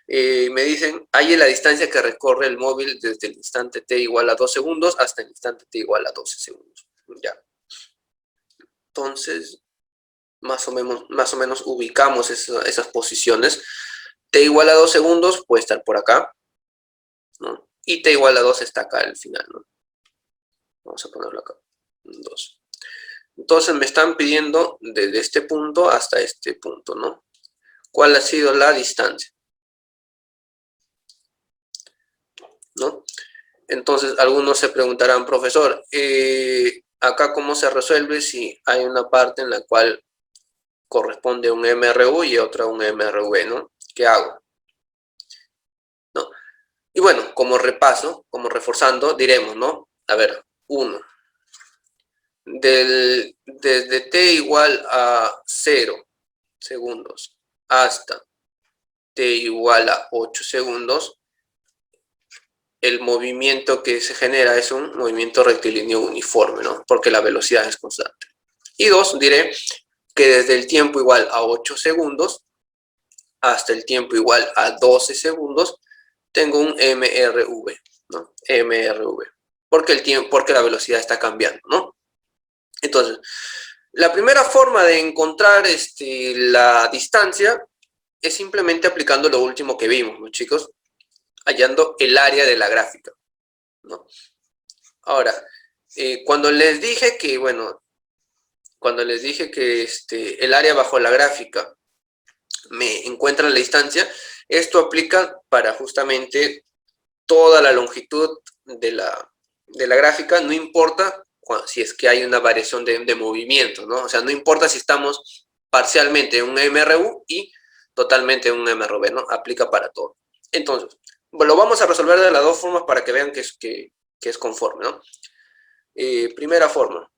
Me dicen, hay la distancia que recorre el móvil desde el instante t igual a 2 segundos hasta el instante t igual a 12 segundos. Ya. Entonces, más o menos ubicamos esas posiciones. T igual a 2 segundos puede estar por acá, ¿no? Y t igual a 2 está acá al final, ¿no? Vamos a ponerlo acá. 2. Entonces me están pidiendo desde este punto hasta este punto, ¿no? ¿Cuál ha sido la distancia? ¿No? Entonces algunos se preguntarán, profesor, ¿acá cómo se resuelve si hay una parte en la cual corresponde a un MRU y otra a un MRV, ¿no? ¿Qué hago? ¿No? Y bueno, como repaso, como reforzando, diremos, ¿no? a ver, 1. Desde t igual a 0 segundos hasta t igual a 8 segundos, el movimiento que se genera es un movimiento rectilíneo uniforme, ¿no? Porque la velocidad es constante. Y 2, diré que desde el tiempo igual a 8 segundos hasta el tiempo igual a 12 segundos, tengo un MRV, ¿no? MRV. Porque la velocidad está cambiando, ¿no? Entonces, la primera forma de encontrar la distancia es simplemente aplicando lo último que vimos, ¿no, chicos? Hallando el área de la gráfica, ¿no? Ahora, cuando les dije que, bueno, el área bajo la gráfica me encuentra la distancia, esto aplica para justamente toda la longitud de la gráfica, no importa si es que hay una variación de movimiento, ¿no? O sea, no importa si estamos parcialmente en un MRU y totalmente en un MRV, ¿no? Aplica para todo. Entonces, lo vamos a resolver de las dos formas para que vean que es conforme, ¿no? Primera forma.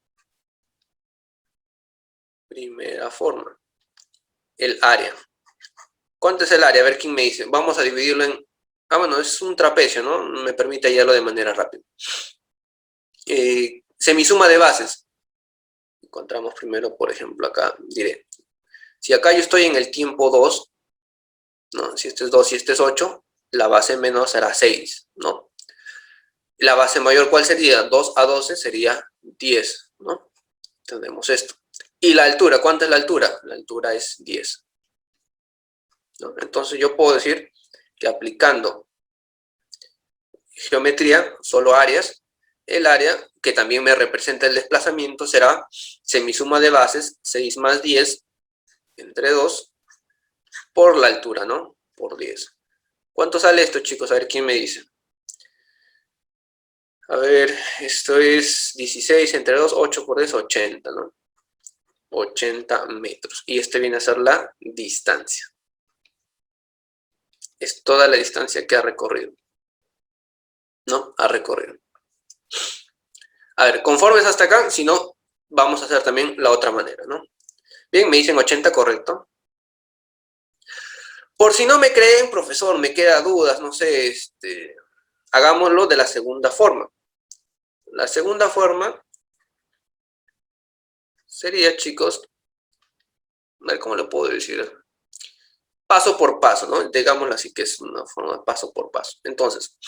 El área. ¿Cuánto es el área? A ver quién me dice. Vamos a dividirlo en... bueno, es un trapecio, ¿no? Me permite hallarlo de manera rápida. Semisuma de bases. Encontramos primero, por ejemplo, acá, diré. Si acá yo estoy en el tiempo 2, ¿no? Si este es 2 y este es 8, la base menor será 6, ¿no? La base mayor, ¿cuál sería? 2 a 12 sería 10, ¿no? Tenemos esto. Y la altura, ¿cuánta es la altura? La altura es 10, ¿no? Entonces yo puedo decir que aplicando geometría, solo áreas, el área que también me representa el desplazamiento será semisuma de bases, 6 más 10 entre 2 por la altura, ¿no? Por 10. ¿Cuánto sale esto, chicos? A ver, ¿quién me dice? A ver, esto es 16 entre 2, 8 por 10, 80, ¿no? 80 metros. Y este viene a ser la distancia. Es toda la distancia que ha recorrido, ¿no? Ha recorrido. A ver, conformes hasta acá, si no, vamos a hacer también la otra manera, ¿no? Bien, me dicen 80, correcto. Por si no me creen, profesor, me queda dudas, no sé, hagámoslo de la segunda forma. La segunda forma sería, chicos, a ver cómo lo puedo decir, paso por paso, ¿no? Digámoslo así, que es una forma de paso por paso. Entonces,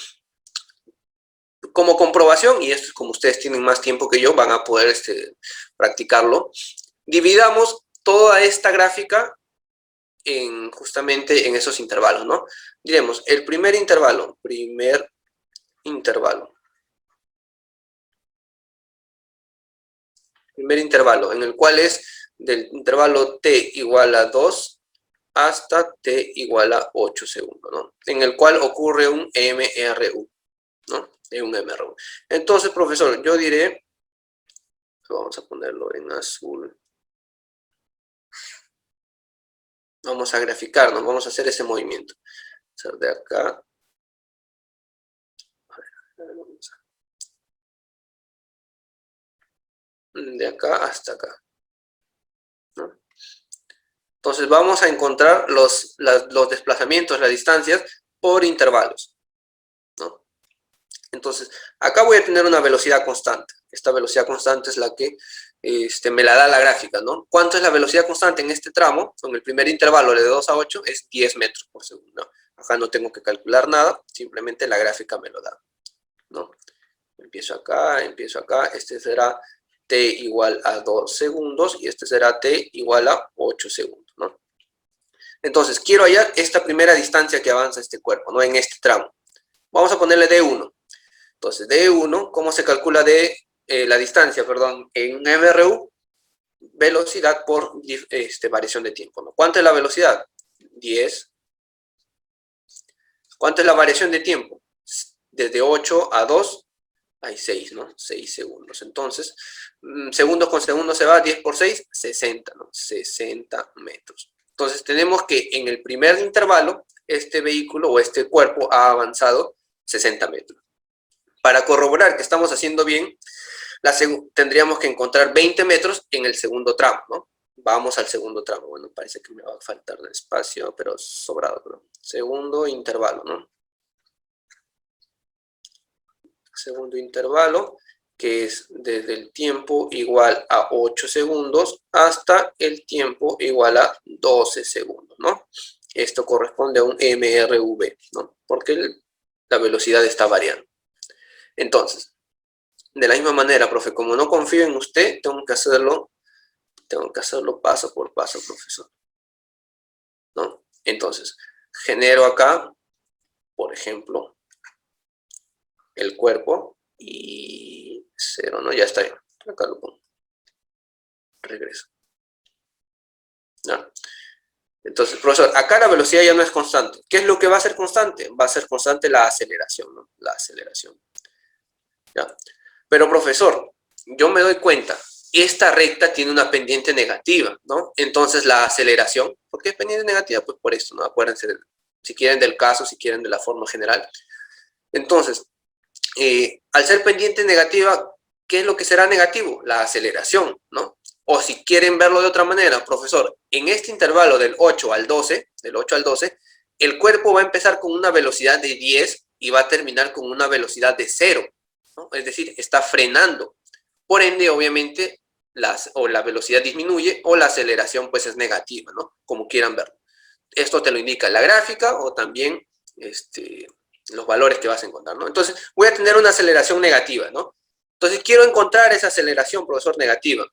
como comprobación, y esto es como ustedes tienen más tiempo que yo, van a poder practicarlo, dividamos toda esta gráfica justamente en esos intervalos, ¿no? Diremos, el primer intervalo en el cual es del intervalo t igual a 2 hasta t igual a 8 segundos, ¿no? En el cual ocurre un MRU, ¿no? Un MRU. Entonces, profesor, yo diré, vamos a ponerlo en azul, vamos a graficarnos, vamos a hacer ese movimiento. O sea, de acá, de acá hasta acá, ¿no? Entonces vamos a encontrar los desplazamientos, las distancias por intervalos, ¿no? Entonces, acá voy a tener una velocidad constante. Esta velocidad constante es la que me la da la gráfica, ¿no? ¿Cuánto es la velocidad constante en este tramo? En el primer intervalo de 2 a 8 es 10 metros por segundo. Acá no tengo que calcular nada, simplemente la gráfica me lo da, ¿no? Empiezo acá, este será t igual a 2 segundos y este será t igual a 8 segundos, ¿no? Entonces, quiero hallar esta primera distancia que avanza este cuerpo, ¿no? En este tramo. Vamos a ponerle D1. Entonces, D1, ¿cómo se calcula la distancia, perdón, en MRU? Velocidad por variación de tiempo, ¿no? ¿Cuánto es la velocidad? 10. ¿Cuánto es la variación de tiempo? Desde 8 a 2 hay 6, ¿no? 6 segundos. Entonces, segundos con segundos se va, 10 por 6, 60, ¿no? 60 metros. Entonces, tenemos que en el primer intervalo, este vehículo o este cuerpo ha avanzado 60 metros. Para corroborar que estamos haciendo bien, tendríamos que encontrar 20 metros en el segundo tramo, ¿no? Vamos al segundo tramo. Bueno, parece que me va a faltar de espacio, pero sobrado, ¿no? Segundo intervalo, ¿no? Segundo intervalo, que es desde el tiempo igual a 8 segundos hasta el tiempo igual a 12 segundos, ¿no? Esto corresponde a un MRV, ¿no? Porque la velocidad está variando. Entonces, de la misma manera, profe, como no confío en usted, tengo que hacerlo paso por paso, profesor, ¿no? Entonces, genero acá, por ejemplo, el cuerpo y 0, ¿no? Ya está ahí. Acá lo pongo. Regreso. ¿No? Entonces, profesor, acá la velocidad ya no es constante. ¿Qué es lo que va a ser constante? Va a ser constante la aceleración, ¿no? La aceleración. ¿Ya? Pero, profesor, yo me doy cuenta, esta recta tiene una pendiente negativa, ¿no? Entonces, la aceleración, ¿por qué es pendiente negativa? Pues por esto, ¿no? Acuérdense, si quieren del caso, si quieren de la forma general. Entonces, al ser pendiente negativa, ¿qué es lo que será negativo? La aceleración, ¿no? O si quieren verlo de otra manera, profesor, en este intervalo del 8 al 12, el cuerpo va a empezar con una velocidad de 10 y va a terminar con una velocidad de 0, ¿no? Es decir, está frenando. Por ende, obviamente, la velocidad disminuye o la aceleración pues es negativa, ¿no? Como quieran verlo. Esto te lo indica la gráfica o también los valores que vas a encontrar, ¿no? Entonces, voy a tener una aceleración negativa, ¿no? Entonces, quiero encontrar esa aceleración, profesor, negativa,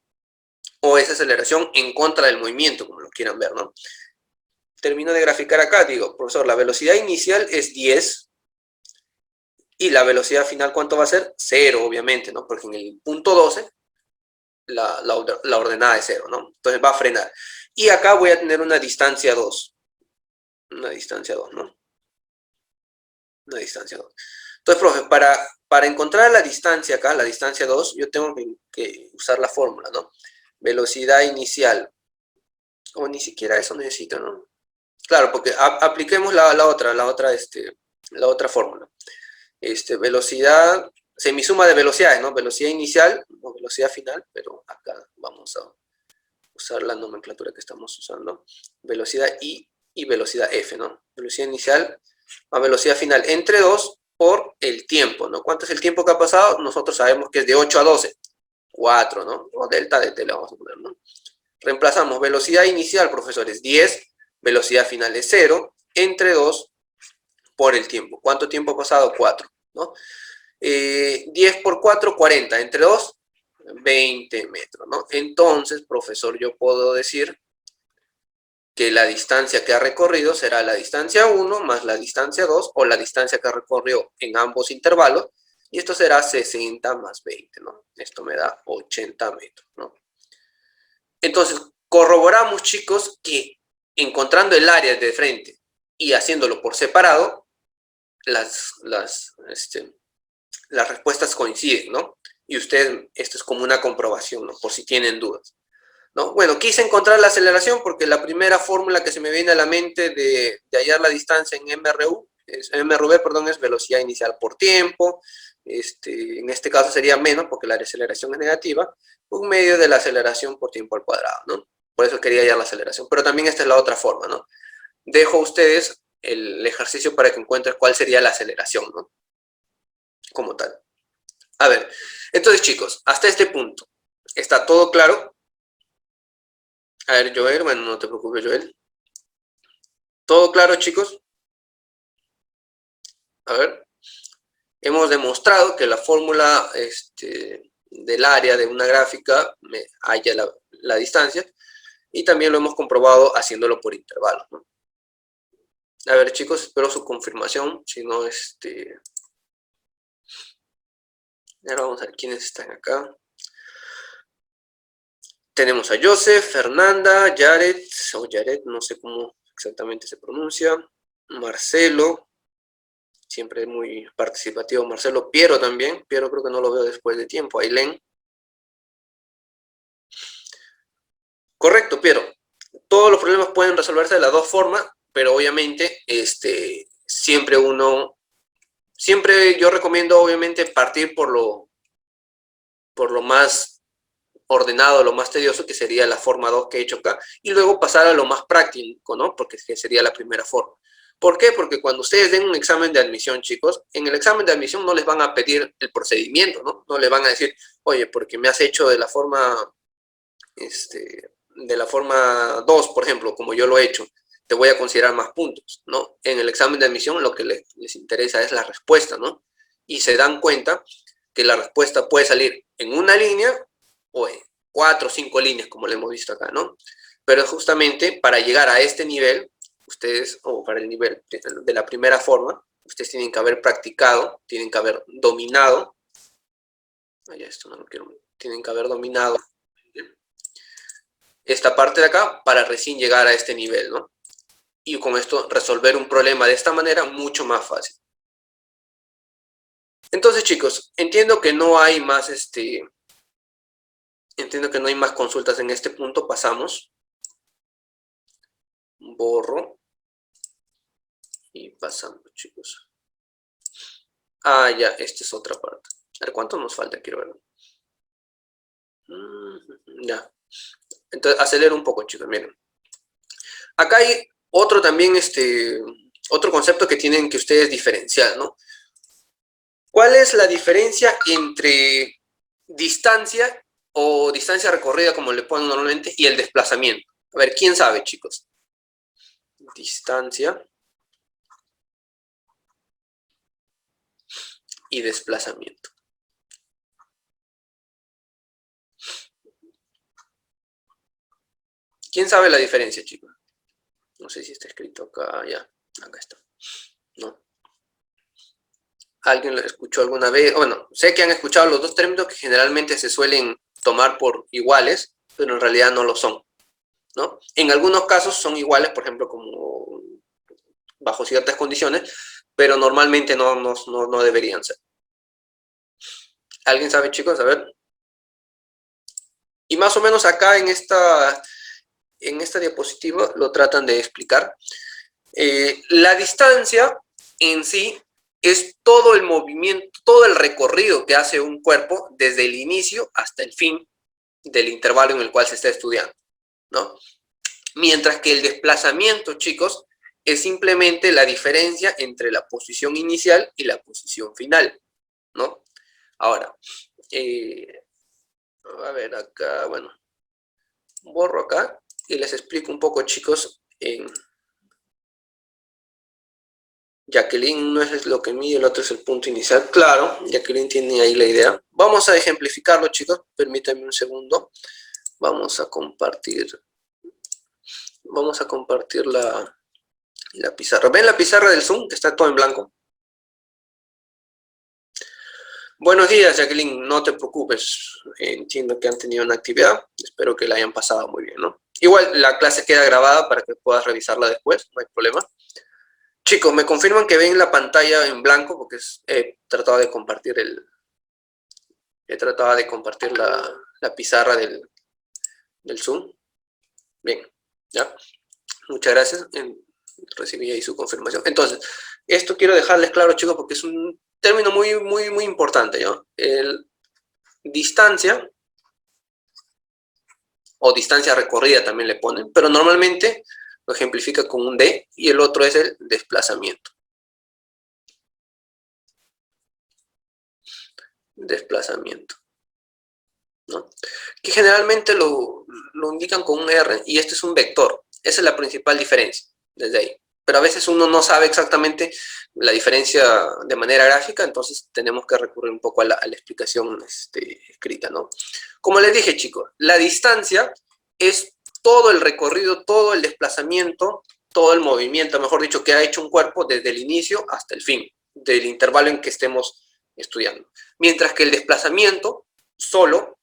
o esa aceleración en contra del movimiento, como lo quieran ver, ¿no? Termino de graficar acá, digo, profesor, la velocidad inicial es 10, y la velocidad final, ¿cuánto va a ser? 0, obviamente, ¿no? Porque en el punto 12, la ordenada es 0, ¿no? Entonces, va a frenar. Y acá voy a tener una distancia 2. Una distancia 2, ¿no? Una distancia 2. Entonces, profe, para encontrar la distancia acá, la distancia 2, yo tengo que usar la fórmula, ¿no? Velocidad inicial. O ni siquiera eso necesito, ¿no? Claro, porque apliquemos la otra fórmula. Velocidad, semisuma de velocidades, ¿no? Velocidad inicial o velocidad final, pero acá vamos a usar la nomenclatura que estamos usando. Velocidad I y velocidad F, ¿no? Velocidad inicial a velocidad final entre 2 por el tiempo, ¿no? ¿Cuánto es el tiempo que ha pasado? Nosotros sabemos que es de 8 a 12. 4, ¿no? O delta de T le vamos a poner, ¿no? Reemplazamos velocidad inicial, profesores, 10, velocidad final es 0, entre 2 por el tiempo. ¿Cuánto tiempo ha pasado? 4, ¿no? 10 por 4, 40, entre 2, 20 metros, ¿no? Entonces, profesor, yo puedo decir que la distancia que ha recorrido será la distancia 1 más la distancia 2, o la distancia que recorrió en ambos intervalos, y esto será 60 más 20, ¿no? Esto me da 80 metros, ¿no? Entonces, corroboramos, chicos, que encontrando el área de frente y haciéndolo por separado, las respuestas coinciden, ¿no? Y ustedes, esto es como una comprobación, ¿no? Por si tienen dudas, ¿no? Bueno, quise encontrar la aceleración porque la primera fórmula que se me viene a la mente de hallar la distancia en MRV, perdón, es velocidad inicial por tiempo. En este caso sería menos porque la aceleración es negativa, un medio de la aceleración por tiempo al cuadrado, ¿no? Por eso quería hallar la aceleración. Pero también esta es la otra forma, ¿no? Dejo a ustedes el ejercicio para que encuentren cuál sería la aceleración, ¿no? Como tal. A ver, entonces, chicos, hasta este punto, ¿está todo claro? A ver, Joel, bueno, no te preocupes, Joel. ¿Todo claro, chicos? A ver, hemos demostrado que la fórmula del área de una gráfica halla la distancia, y también lo hemos comprobado haciéndolo por intervalos, ¿no? A ver, chicos, espero su confirmación, si no, ahora vamos a ver quiénes están acá. Tenemos a Joseph, Fernanda, Jared, o Jared, no sé cómo exactamente se pronuncia, Marcelo, siempre muy participativo Marcelo, Piero también, Piero creo que no lo veo después de tiempo, Ailén. Correcto, Piero. Todos los problemas pueden resolverse de las dos formas, pero obviamente siempre uno Siempre yo recomiendo, obviamente, partir por lo más ordenado, lo más tedioso, que sería la forma 2 que he hecho acá, y luego pasar a lo más práctico, ¿no? Porque sería la primera forma. ¿Por qué? Porque cuando ustedes den un examen de admisión, chicos, en el examen de admisión no les van a pedir el procedimiento, ¿no? No les van a decir, oye, porque me has hecho de la forma 2, por ejemplo, como yo lo he hecho, te voy a considerar más puntos, ¿no? En el examen de admisión lo que les interesa es la respuesta, ¿no? Y se dan cuenta que la respuesta puede salir en una línea o en 4 o 5 líneas, como lo hemos visto acá, ¿no? Pero justamente para llegar a este nivel, ustedes, o para el nivel de la primera forma, ustedes tienen que haber practicado, tienen que haber dominado, esto no lo quiero, tienen que haber dominado esta parte de acá para recién llegar a este nivel, ¿no? Y con esto resolver un problema de esta manera mucho más fácil. Entonces, chicos, entiendo que no hay más consultas en este punto. Pasamos. Borro. Y pasamos, chicos. Ya, esta es otra parte. A ver, ¿cuánto nos falta? Quiero verlo. Ya. Entonces, acelero un poco, chicos, miren. Acá hay otro también, otro concepto que tienen que ustedes diferenciar, ¿no? ¿Cuál es la diferencia entre distancia o distancia recorrida, como le ponen normalmente, y el desplazamiento? A ver, ¿quién sabe, chicos? Distancia y desplazamiento. ¿Quién sabe la diferencia, chicos? No sé si está escrito acá, ya, acá está. No. ¿Alguien lo escuchó alguna vez? Bueno, sé que han escuchado los dos términos que generalmente se suelen tomar por iguales, pero en realidad no lo son, ¿no? En algunos casos son iguales, por ejemplo, como bajo ciertas condiciones, pero normalmente no deberían ser. ¿Alguien sabe, chicos? A ver. Y más o menos acá en esta diapositiva lo tratan de explicar. La distancia en sí es todo el movimiento, todo el recorrido que hace un cuerpo desde el inicio hasta el fin del intervalo en el cual se está estudiando, ¿no? Mientras que el desplazamiento, chicos, es simplemente la diferencia entre la posición inicial y la posición final, ¿no? Ahora, a ver acá, bueno, borro acá y les explico un poco, chicos. Jacqueline no es lo que mide, el otro es el punto inicial. Claro, Jacqueline tiene ahí la idea. Vamos a ejemplificarlo, chicos. Permítanme un segundo. Vamos a compartir la pizarra. ¿Ven la pizarra del Zoom? Que está todo en blanco. Buenos días, Jacqueline. No te preocupes. Entiendo que han tenido una actividad. Espero que la hayan pasado muy bien, ¿no? Igual la clase queda grabada para que puedas revisarla después. No hay problema. Chicos, me confirman que ven la pantalla en blanco porque he tratado de compartir la pizarra del Zoom. Bien, ¿ya? Muchas gracias. Recibí ahí su confirmación. Entonces, esto quiero dejarles claro, chicos, porque es un término muy, muy, muy importante, ¿no? Distancia o distancia recorrida también le ponen, pero normalmente lo ejemplifica con un D y el otro es el desplazamiento. Desplazamiento, ¿no? Que generalmente lo indican con un R y este es un vector. Esa es la principal diferencia, desde ahí. Pero a veces uno no sabe exactamente la diferencia de manera gráfica, entonces tenemos que recurrir un poco a la explicación escrita, ¿no? Como les dije, chicos, la distancia es todo el recorrido, todo el desplazamiento, todo el movimiento, mejor dicho, que ha hecho un cuerpo desde el inicio hasta el fin, del intervalo en que estemos estudiando. Mientras que el desplazamiento solo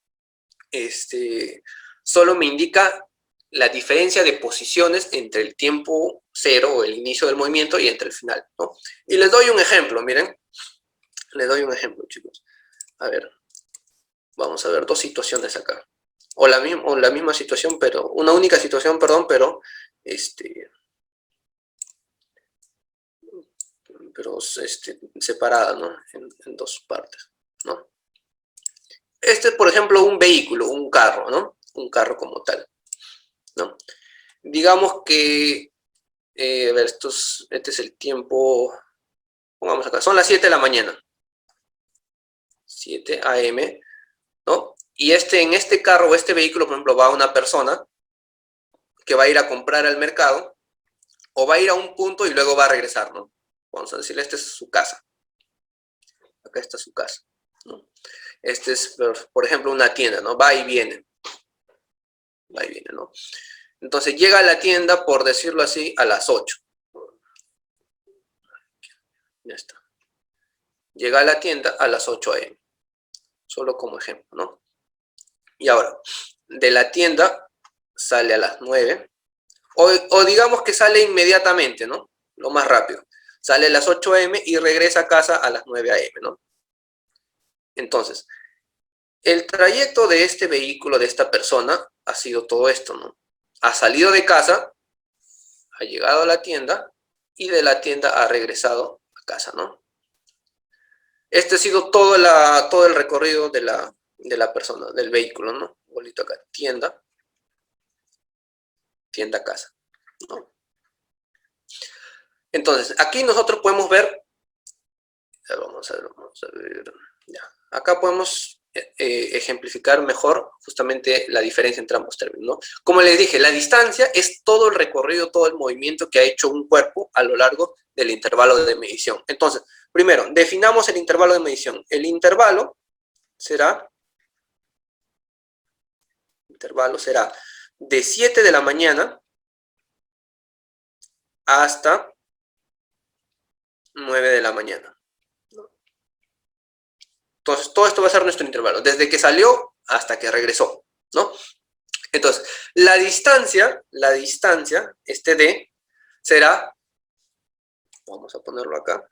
me indica la diferencia de posiciones entre el tiempo cero o el inicio del movimiento y entre el final, ¿no? Y les doy un ejemplo, miren. Les doy un ejemplo, chicos. A ver, vamos a ver dos situaciones acá. O la misma situación, pero una única situación, perdón, pero pero separada, ¿no? En dos partes, ¿no? Por ejemplo, un vehículo, un carro, ¿no? Un carro como tal, ¿no? Digamos que, a ver, este es el tiempo, pongamos acá, son las 7 de la mañana, 7 a.m., ¿no? Y en este carro o este vehículo, por ejemplo, va una persona que va a ir a comprar al mercado o va a ir a un punto y luego va a regresar, ¿no? Vamos a decirle, esta es su casa. Acá está su casa, ¿no? Este es, por ejemplo, una tienda, ¿no? Va y viene. Va y viene, ¿no? Entonces llega a la tienda, por decirlo así, a las 8. Ya está. Llega a la tienda a las 8 a.m. Solo como ejemplo, ¿no? Y ahora, de la tienda sale a las 9. O digamos que sale inmediatamente, ¿no? Lo más rápido. Sale a las 8 a.m. y regresa a casa a las 9 a.m., ¿no? Entonces, el trayecto de este vehículo, de esta persona, ha sido todo esto, ¿no? Ha salido de casa, ha llegado a la tienda y de la tienda ha regresado a casa, ¿no? Este ha sido todo el recorrido de la persona, del vehículo, ¿no? Bolito acá, tienda, casa, ¿no? Entonces, aquí nosotros podemos ver, vamos a ver, ya. Acá podemos ejemplificar mejor justamente la diferencia entre ambos términos, ¿no? Como les dije, la distancia es todo el recorrido, todo el movimiento que ha hecho un cuerpo a lo largo del intervalo de medición. Entonces, primero, definamos el intervalo de medición. El intervalo será de 7 de la mañana hasta 9 de la mañana. Entonces, todo esto va a ser nuestro intervalo, desde que salió hasta que regresó, ¿no? Entonces, la distancia, este D, será, vamos a ponerlo acá,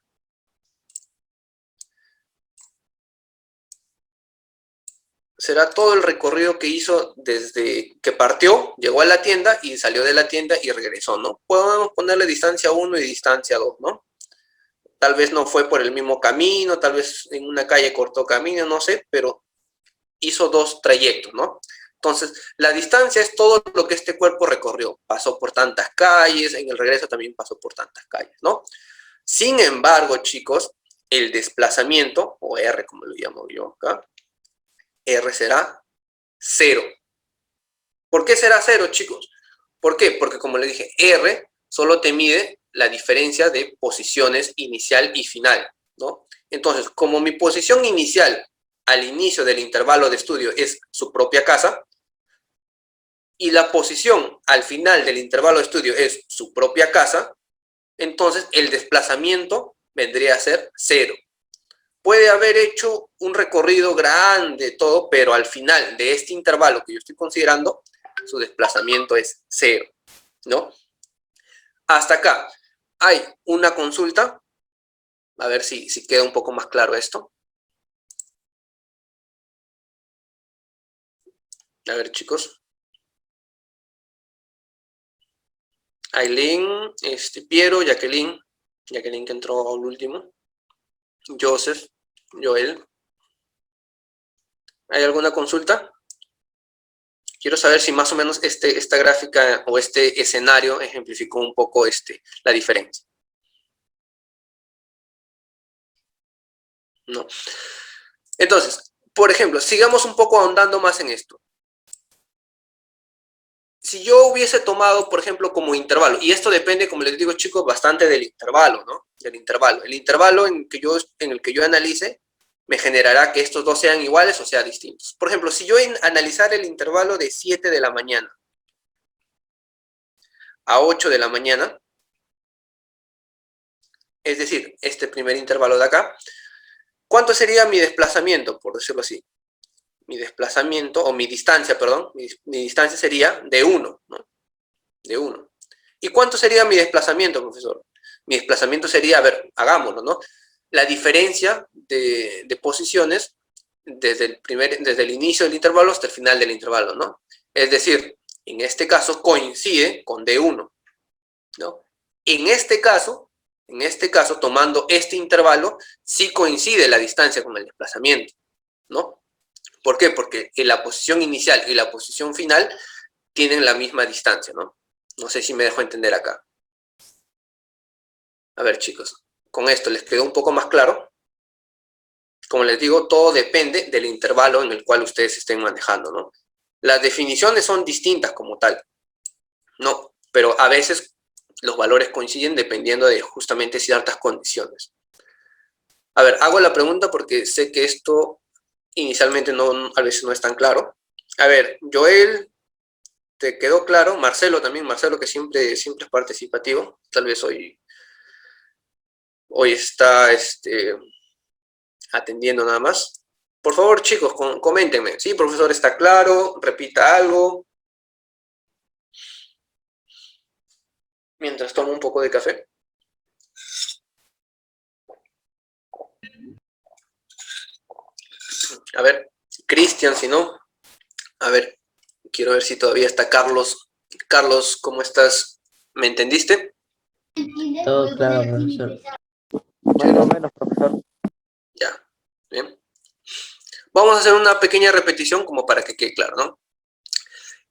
será todo el recorrido que hizo desde que partió, llegó a la tienda y salió de la tienda y regresó, ¿no? Podemos ponerle distancia 1 y distancia 2, ¿no? Tal vez no fue por el mismo camino, tal vez en una calle cortó camino, no sé, pero hizo dos trayectos, ¿no? Entonces, la distancia es todo lo que este cuerpo recorrió. Pasó por tantas calles, en el regreso también pasó por tantas calles, ¿no? Sin embargo, chicos, el desplazamiento, o R como lo llamo yo acá, R será 0. ¿Por qué será 0, chicos? ¿Por qué? Porque como les dije, R solo te mide la diferencia de posiciones inicial y final, ¿no? Entonces, como mi posición inicial al inicio del intervalo de estudio es su propia casa, y la posición al final del intervalo de estudio es su propia casa, entonces el desplazamiento vendría a ser 0. Puede haber hecho un recorrido grande, todo, pero al final de este intervalo que yo estoy considerando, su desplazamiento es 0, ¿no? Hasta acá. Hay una consulta. A ver si queda un poco más claro esto. A ver, chicos. Aileen, Piero, Jacqueline que entró al último. Joseph, Joel. ¿Hay alguna consulta? Quiero saber si más o menos esta gráfica o este escenario ejemplificó un poco la diferencia. ¿No? Entonces, por ejemplo, sigamos un poco ahondando más en esto. Si yo hubiese tomado, por ejemplo, como intervalo, y esto depende, como les digo, chicos, bastante del intervalo, ¿no? Del intervalo. El intervalo en el que yo analice me generará que estos dos sean iguales o sean distintos. Por ejemplo, si yo analizara el intervalo de 7 de la mañana a 8 de la mañana, es decir, este primer intervalo de acá, ¿cuánto sería mi desplazamiento, por decirlo así? Mi desplazamiento, o mi distancia, perdón, mi distancia sería de 1, ¿no? De 1. ¿Y cuánto sería mi desplazamiento, profesor? Mi desplazamiento sería, a ver, hagámoslo, ¿no? La diferencia de posiciones desde el inicio del intervalo hasta el final del intervalo, ¿no? Es decir, en este caso coincide con D1, ¿no? En este caso En este caso, tomando este intervalo, sí coincide la distancia con el desplazamiento, ¿no? ¿Por qué? Porque la posición inicial y la posición final tienen la misma distancia, ¿no? No sé si me dejo entender acá. A ver, chicos, con esto les quedó un poco más claro. Como les digo, todo depende del intervalo en el cual ustedes estén manejando, ¿no? Las definiciones son distintas como tal, ¿no? Pero a veces los valores coinciden dependiendo de justamente ciertas condiciones. A ver, hago la pregunta porque sé que esto inicialmente a veces no es tan claro. A ver, Joel, ¿te quedó claro? Marcelo también, Marcelo que siempre es participativo, tal vez hoy está atendiendo nada más. Por favor, chicos, coméntenme. Sí, profesor, está claro, repita algo. Mientras tomo un poco de café. A ver, Cristian, si no. A ver, quiero ver si todavía está Carlos. Carlos, ¿cómo estás? ¿Me entendiste? Todo claro, profesor. Más o menos, profesor. Ya, bien. Vamos a hacer una pequeña repetición como para que quede claro, ¿no?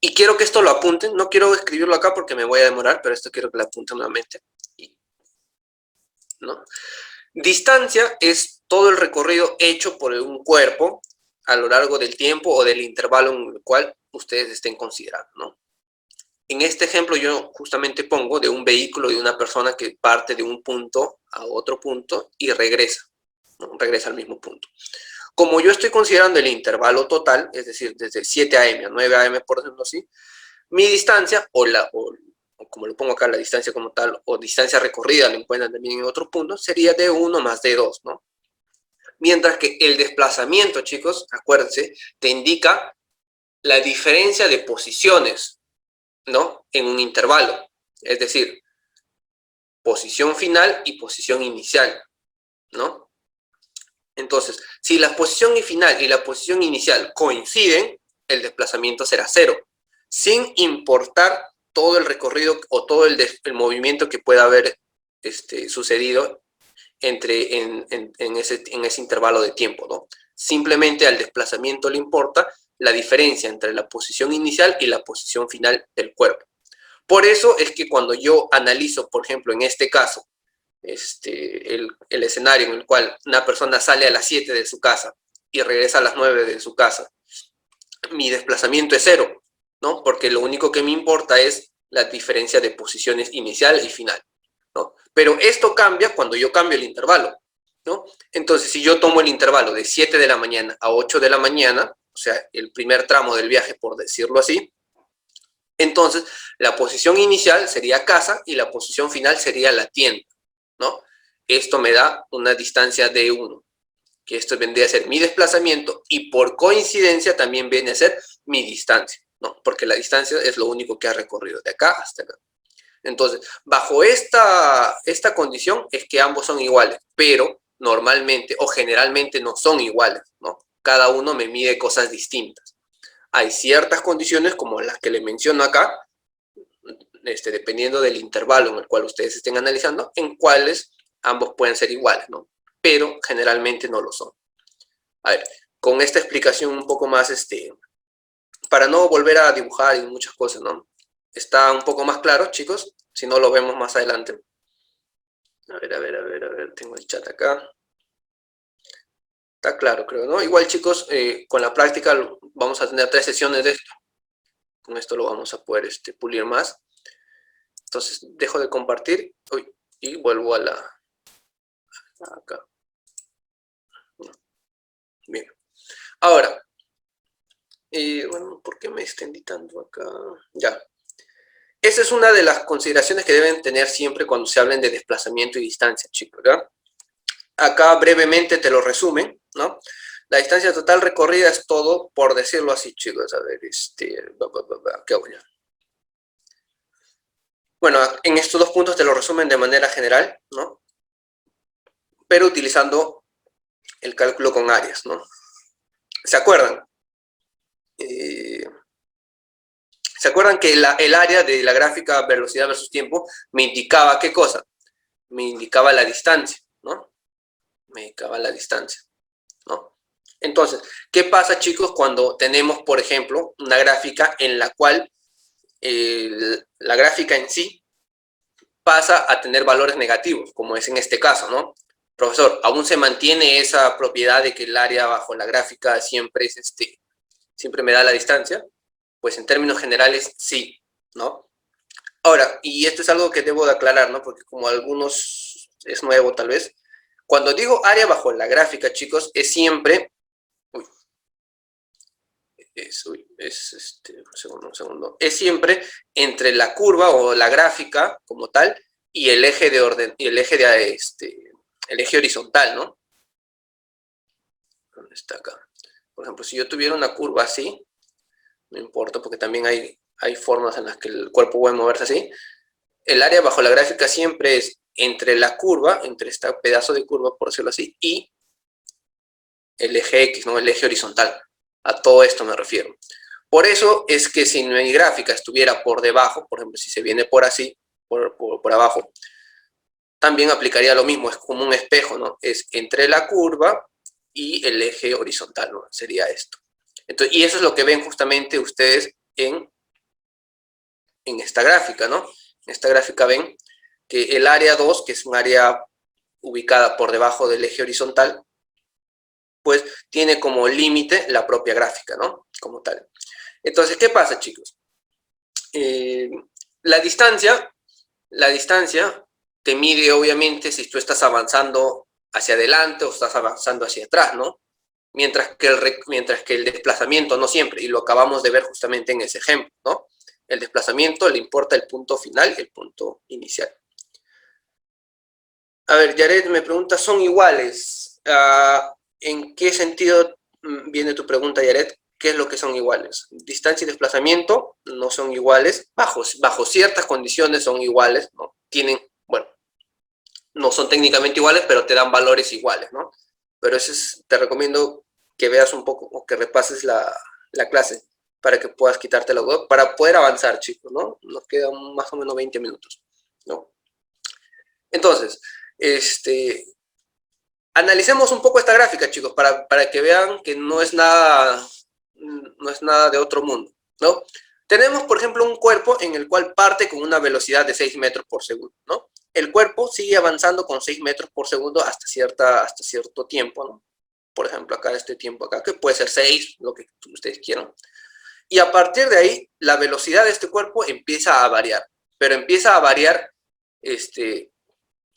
Y quiero que esto lo apunten. No quiero escribirlo acá porque me voy a demorar, pero esto quiero que lo apunten nuevamente. ¿No? Distancia es todo el recorrido hecho por un cuerpo a lo largo del tiempo o del intervalo en el cual ustedes estén considerando, ¿no? En este ejemplo yo justamente pongo de un vehículo de una persona que parte de un punto a otro punto y regresa, ¿no? Regresa al mismo punto. Como yo estoy considerando el intervalo total, es decir, desde 7 a.m. a 9 a.m., por decirlo así, mi distancia, o como lo pongo acá, la distancia como tal, o distancia recorrida, lo encuentran también en otro punto, sería D1 más D2, ¿no? Mientras que el desplazamiento, chicos, acuérdense, te indica la diferencia de posiciones, ¿no? En un intervalo. Es decir, posición final y posición inicial, ¿no? Entonces, si la posición final y la posición inicial coinciden, el desplazamiento será 0, sin importar todo el recorrido o todo el movimiento que pueda haber sucedido en ese intervalo de tiempo, ¿no? Simplemente al desplazamiento le importa la diferencia entre la posición inicial y la posición final del cuerpo. Por eso es que cuando yo analizo, por ejemplo, en este caso, el escenario en el cual una persona sale a las 7 de su casa y regresa a las 9 de su casa, mi desplazamiento es 0, ¿no? Porque lo único que me importa es la diferencia de posiciones inicial y final, ¿no? Pero esto cambia cuando yo cambio el intervalo, ¿no? Entonces, si yo tomo el intervalo de 7 de la mañana a 8 de la mañana, o sea, el primer tramo del viaje, por decirlo así, entonces la posición inicial sería casa y la posición final sería la tienda, ¿no? Esto me da una distancia de 1, que esto vendría a ser mi desplazamiento y por coincidencia también viene a ser mi distancia, ¿no? Porque la distancia es lo único que ha recorrido de acá hasta acá. Entonces, bajo esta condición es que ambos son iguales, pero normalmente o generalmente no son iguales, ¿no? Cada uno me mide cosas distintas. Hay ciertas condiciones como las que le menciono acá, dependiendo del intervalo en el cual ustedes estén analizando, en cuáles ambos pueden ser iguales, ¿no? Pero generalmente no lo son. A ver, con esta explicación un poco más, para no volver a dibujar y muchas cosas, ¿no? ¿Está un poco más claro, chicos? Si no, lo vemos más adelante. A ver, tengo el chat acá. Está claro, creo, ¿no? Igual, chicos, con la práctica vamos a tener 3 sesiones de esto. Con esto lo vamos a poder pulir más. Entonces, dejo de compartir y vuelvo a acá. Bien. Ahora, bueno, ¿por qué me extendí tanto acá? Ya. Esa es una de las consideraciones que deben tener siempre cuando se hablen de desplazamiento y distancia, chicos, ¿verdad? Acá brevemente te lo resumen, ¿no? La distancia total recorrida es todo, por decirlo así, chicos. A ver, ¿qué hago ya? Bueno, en estos 2 puntos te lo resumen de manera general, ¿no? Pero utilizando el cálculo con áreas, ¿no? ¿Se acuerdan? ¿Se acuerdan que el área de la gráfica velocidad versus tiempo me indicaba qué cosa? me indicaba la distancia, ¿no? Me indicaba la distancia, ¿no? Entonces, ¿qué pasa, chicos, cuando tenemos, por ejemplo, una gráfica en la cual la gráfica en sí pasa a tener valores negativos, como es en este caso, ¿no? Profesor, ¿aún se mantiene esa propiedad de que el área bajo la gráfica siempre es siempre me da la distancia? Pues en términos generales, sí, ¿no? Ahora, y esto es algo que debo de aclarar, ¿no? Porque como algunos es nuevo tal vez, cuando digo área bajo la gráfica, chicos, es siempre, un segundo, es siempre entre la curva o la gráfica como tal y el eje de orden, y el eje horizontal, ¿no? ¿Dónde está acá? Por ejemplo, si yo tuviera una curva así, no importa porque también hay formas en las que el cuerpo puede moverse así. El área bajo la gráfica siempre es entre la curva, entre este pedazo de curva, por decirlo así, y el eje X, ¿no? El eje horizontal. A todo esto me refiero. Por eso es que si mi gráfica estuviera por debajo, por ejemplo, si se viene por así, por abajo, también aplicaría lo mismo, es como un espejo, ¿no? Es entre la curva y el eje horizontal, ¿no? Sería esto. Entonces, y eso es lo que ven justamente ustedes en esta gráfica, ¿no? En esta gráfica ven que el área 2, que es un área ubicada por debajo del eje horizontal, pues tiene como límite la propia gráfica, ¿no? Como tal. Entonces, ¿qué pasa, chicos? La distancia te mide, obviamente, si tú estás avanzando hacia adelante o estás avanzando hacia atrás, ¿no? Mientras que el desplazamiento no siempre, y lo acabamos de ver justamente en ese ejemplo, ¿no? El desplazamiento le importa el punto final y el punto inicial. A ver, Yaret me pregunta, ¿son iguales? ¿En qué sentido viene tu pregunta, Yaret? ¿Qué es lo que son iguales? Distancia y desplazamiento no son iguales, bajo ciertas condiciones son iguales, ¿no? Bueno, no son técnicamente iguales, pero te dan valores iguales, ¿no? Pero te recomiendo que veas un poco o que repases la clase para que puedas quitarte la duda, para poder avanzar, chicos, ¿no? Nos quedan más o menos 20 minutos, ¿no? Entonces, analicemos un poco esta gráfica, chicos, para que vean que no es nada de otro mundo, ¿no? Tenemos, por ejemplo, un cuerpo en el cual parte con una velocidad de 6 metros por segundo, ¿no? El cuerpo sigue avanzando con 6 metros por segundo hasta cierto tiempo, ¿no? Por ejemplo, acá este tiempo acá, que puede ser 6, lo que ustedes quieran. Y a partir de ahí, la velocidad de este cuerpo empieza a variar, pero empieza a variar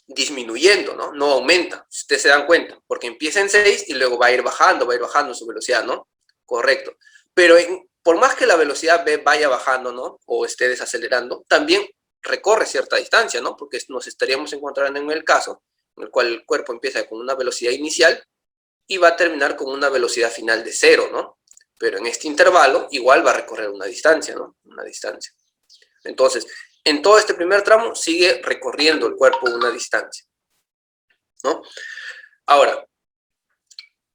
disminuyendo, ¿no? No aumenta, si ustedes se dan cuenta, porque empieza en 6 y luego va a ir bajando su velocidad, ¿no? Correcto. Pero por más que la velocidad vaya bajando, ¿no? O esté desacelerando, también recorre cierta distancia, ¿no? Porque nos estaríamos encontrando en el caso en el cual el cuerpo empieza con una velocidad inicial y va a terminar con una velocidad final de 0, ¿no? Pero en este intervalo igual va a recorrer una distancia, ¿no? Una distancia. Entonces, en todo este primer tramo sigue recorriendo el cuerpo una distancia, ¿no? Ahora,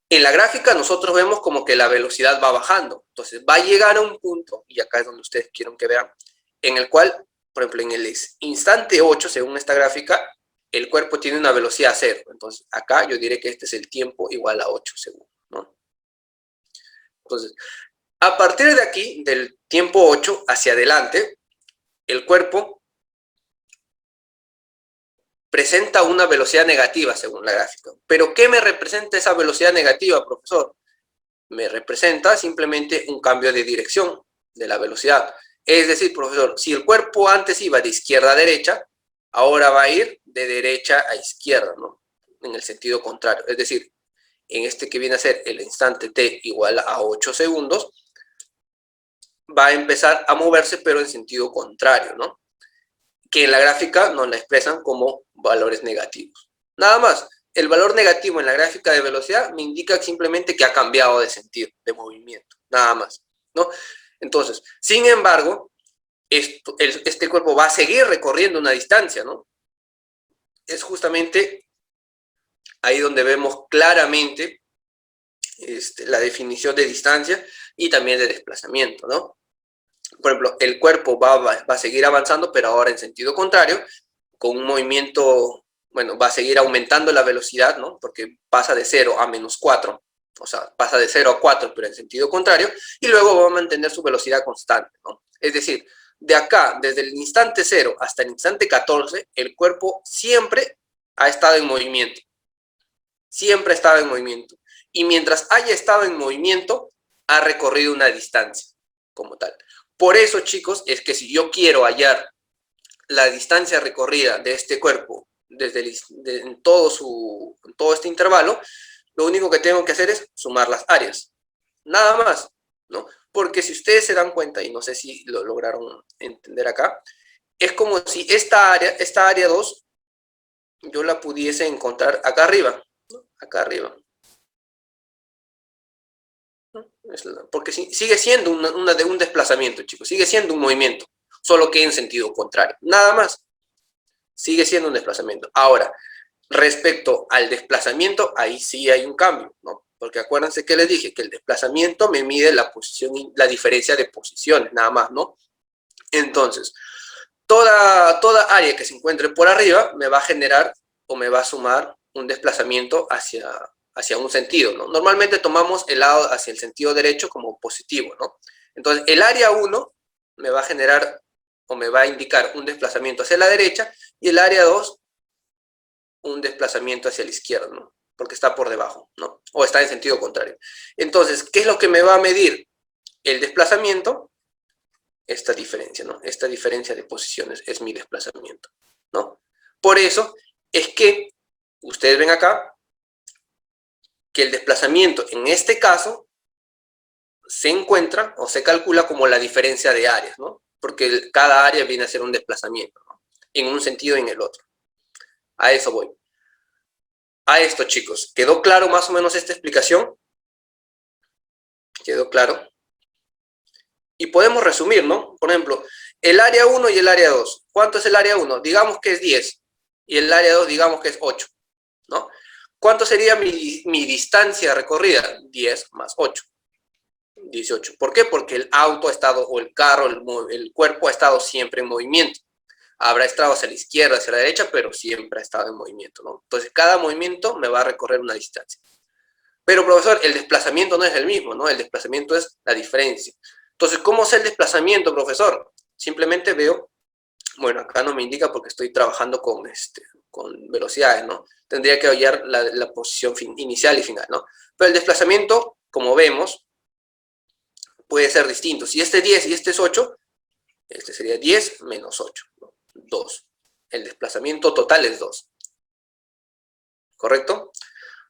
en la gráfica nosotros vemos como que la velocidad va bajando. Entonces, va a llegar a un punto, y acá es donde ustedes quieren que vean, en el cual, por ejemplo, en el instante 8, según esta gráfica, el cuerpo tiene una velocidad 0. Entonces, acá yo diré que este es el tiempo igual a 8 segundos, ¿no? Entonces, a partir de aquí, del tiempo 8 hacia adelante, el cuerpo presenta una velocidad negativa según la gráfica. ¿Pero qué me representa esa velocidad negativa, profesor? Me representa simplemente un cambio de dirección de la velocidad. Es decir, profesor, si el cuerpo antes iba de izquierda a derecha, ahora va a ir de derecha a izquierda, ¿no? En el sentido contrario. Es decir, en este que viene a ser el instante t igual a 8 segundos, va a empezar a moverse, pero en sentido contrario, ¿no? Que en la gráfica nos la expresan como valores negativos. Nada más, el valor negativo en la gráfica de velocidad me indica simplemente que ha cambiado de sentido, de movimiento, nada más, ¿no? Entonces, sin embargo, este cuerpo va a seguir recorriendo una distancia, ¿no? Es justamente ahí donde vemos claramente la definición de distancia y también de desplazamiento, ¿no? Por ejemplo, el cuerpo va a seguir avanzando, pero ahora en sentido contrario, con un movimiento bueno, va a seguir aumentando la velocidad, ¿no? Porque pasa de 0 a -4, o sea, pasa de 0 a 4, pero en sentido contrario, y luego va a mantener su velocidad constante, ¿no? Es decir, de acá, desde el instante 0 hasta el instante 14, el cuerpo siempre ha estado en movimiento. Siempre ha estado en movimiento. Y mientras haya estado en movimiento, ha recorrido una distancia como tal. Por eso, chicos, es que si yo quiero hallar la distancia recorrida de este cuerpo en todo este intervalo, lo único que tengo que hacer es sumar las áreas. Nada más, ¿no? Porque si ustedes se dan cuenta, y no sé si lo lograron entender acá, es como si esta área 2, yo la pudiese encontrar acá arriba, ¿no? Acá arriba. Porque sigue siendo un desplazamiento, chicos, sigue siendo un movimiento, solo que en sentido contrario. Nada más, sigue siendo un desplazamiento. Ahora, respecto al desplazamiento, ahí sí hay un cambio, ¿no? Porque acuérdense que les dije que el desplazamiento me mide la posición, la diferencia de posiciones, nada más, ¿no? Entonces, toda área que se encuentre por arriba me va a generar o me va a sumar un desplazamiento hacia un sentido, ¿no? Normalmente tomamos el lado hacia el sentido derecho como positivo, ¿no? Entonces, el área 1 me va a generar o me va a indicar un desplazamiento hacia la derecha y el área 2 un desplazamiento hacia la izquierda, ¿no? Porque está por debajo, ¿no? O está en sentido contrario. Entonces, ¿qué es lo que me va a medir el desplazamiento? Esta diferencia, ¿no? Esta diferencia de posiciones es mi desplazamiento, ¿no? Por eso es que ustedes ven acá que el desplazamiento en este caso se encuentra o se calcula como la diferencia de áreas, ¿no? Porque cada área viene a ser un desplazamiento, ¿no? En un sentido y en el otro. A eso voy. A esto, chicos. ¿Quedó claro más o menos esta explicación? ¿Quedó claro? Y podemos resumir, ¿no? Por ejemplo, el área 1 y el área 2. ¿Cuánto es el área 1? Digamos que es 10. Y el área 2 digamos que es 8, ¿no? ¿Cuánto sería mi distancia recorrida? 10 más 8. 18. ¿Por qué? Porque el auto ha estado, o el carro, el cuerpo ha estado siempre en movimiento. Habrá estado hacia la izquierda, hacia la derecha, pero siempre ha estado en movimiento, ¿no? Entonces, cada movimiento me va a recorrer una distancia. Pero, profesor, el desplazamiento no es el mismo, ¿no? El desplazamiento es la diferencia. Entonces, ¿cómo es el desplazamiento, profesor? Simplemente veo, bueno, acá no me indica porque estoy trabajando con velocidades, ¿no? Tendría que hallar la posición inicial y final, ¿no? Pero el desplazamiento, como vemos, puede ser distinto. Si este es 10 y este es 8, este sería 10 menos 8, ¿no? 2. El desplazamiento total es 2. ¿Correcto?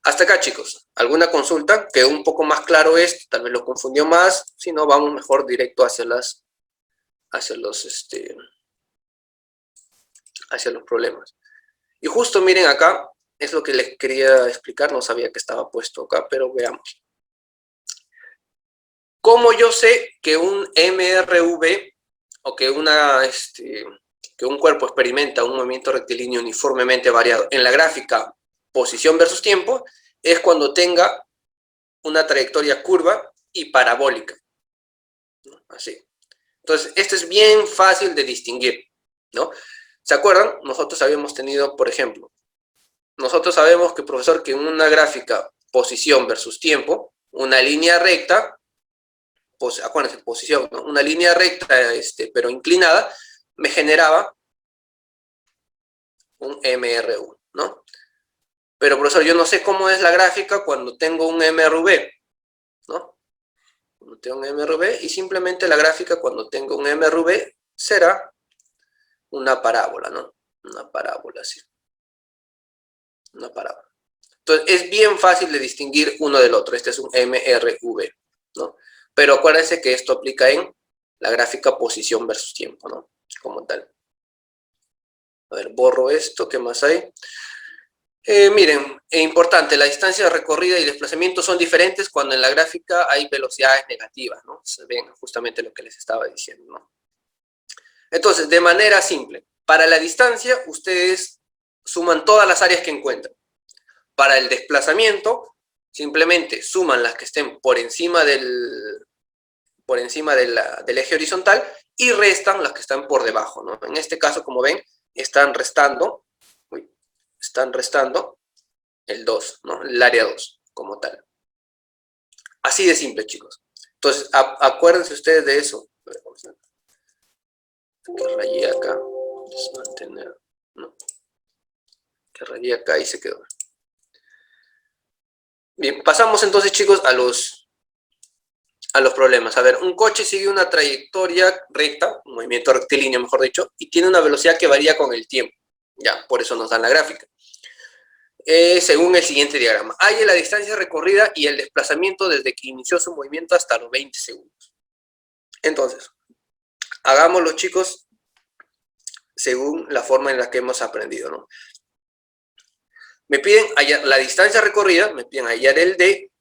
Hasta acá, chicos. ¿Alguna consulta? ¿Quedó un poco más claro esto? Tal vez lo confundió más. Si no, vamos mejor directo hacia los problemas. Y justo miren acá, es lo que les quería explicar. No sabía que estaba puesto acá, pero veamos. ¿Cómo yo sé que un MRV o que un cuerpo experimenta un movimiento rectilíneo uniformemente variado? En la gráfica posición versus tiempo es cuando tenga una trayectoria curva y parabólica, ¿no? Así. Entonces, esto es bien fácil de distinguir, ¿no? ¿Se acuerdan? Nosotros habíamos tenido, por ejemplo, nosotros sabemos que, profesor, que en una gráfica posición versus tiempo, una línea recta, acuérdense, posición, ¿no? Una línea recta, pero inclinada, me generaba un MRU, ¿no? Pero, profesor, yo no sé cómo es la gráfica cuando tengo un MRV, ¿no? Cuando tengo un MRV, y simplemente la gráfica cuando tengo un MRV será una parábola, ¿no? Una parábola, sí. Una parábola. Entonces, es bien fácil de distinguir uno del otro. Este es un MRV, ¿no? Pero acuérdense que esto aplica en la gráfica posición versus tiempo, ¿no? Como tal. A ver, borro esto. ¿Qué más hay? Miren, es importante, la distancia recorrida y desplazamiento son diferentes cuando en la gráfica hay velocidades negativas, ¿no? Se ven justamente lo que les estaba diciendo, ¿no? Entonces, de manera simple, para la distancia, ustedes suman todas las áreas que encuentran. Para el desplazamiento, simplemente suman las que estén por encima del eje horizontal y restan las que están por debajo, ¿no? En este caso, como ven, están están restando el 2, ¿no? El área 2 como tal. Así de simple, chicos. Entonces, acuérdense ustedes de eso. Que rayé acá. Desmantener. No. Que rayé acá y se quedó. Bien, pasamos entonces, chicos, a los problemas. A ver, un coche sigue una trayectoria recta, un movimiento rectilíneo, mejor dicho, y tiene una velocidad que varía con el tiempo. Ya, por eso nos dan la gráfica. Según el siguiente diagrama. Hay la distancia recorrida y el desplazamiento desde que inició su movimiento hasta los 20 segundos. Entonces, hagámoslo, chicos, según la forma en la que hemos aprendido, ¿no? Me piden hallar la distancia recorrida, me piden hallar el D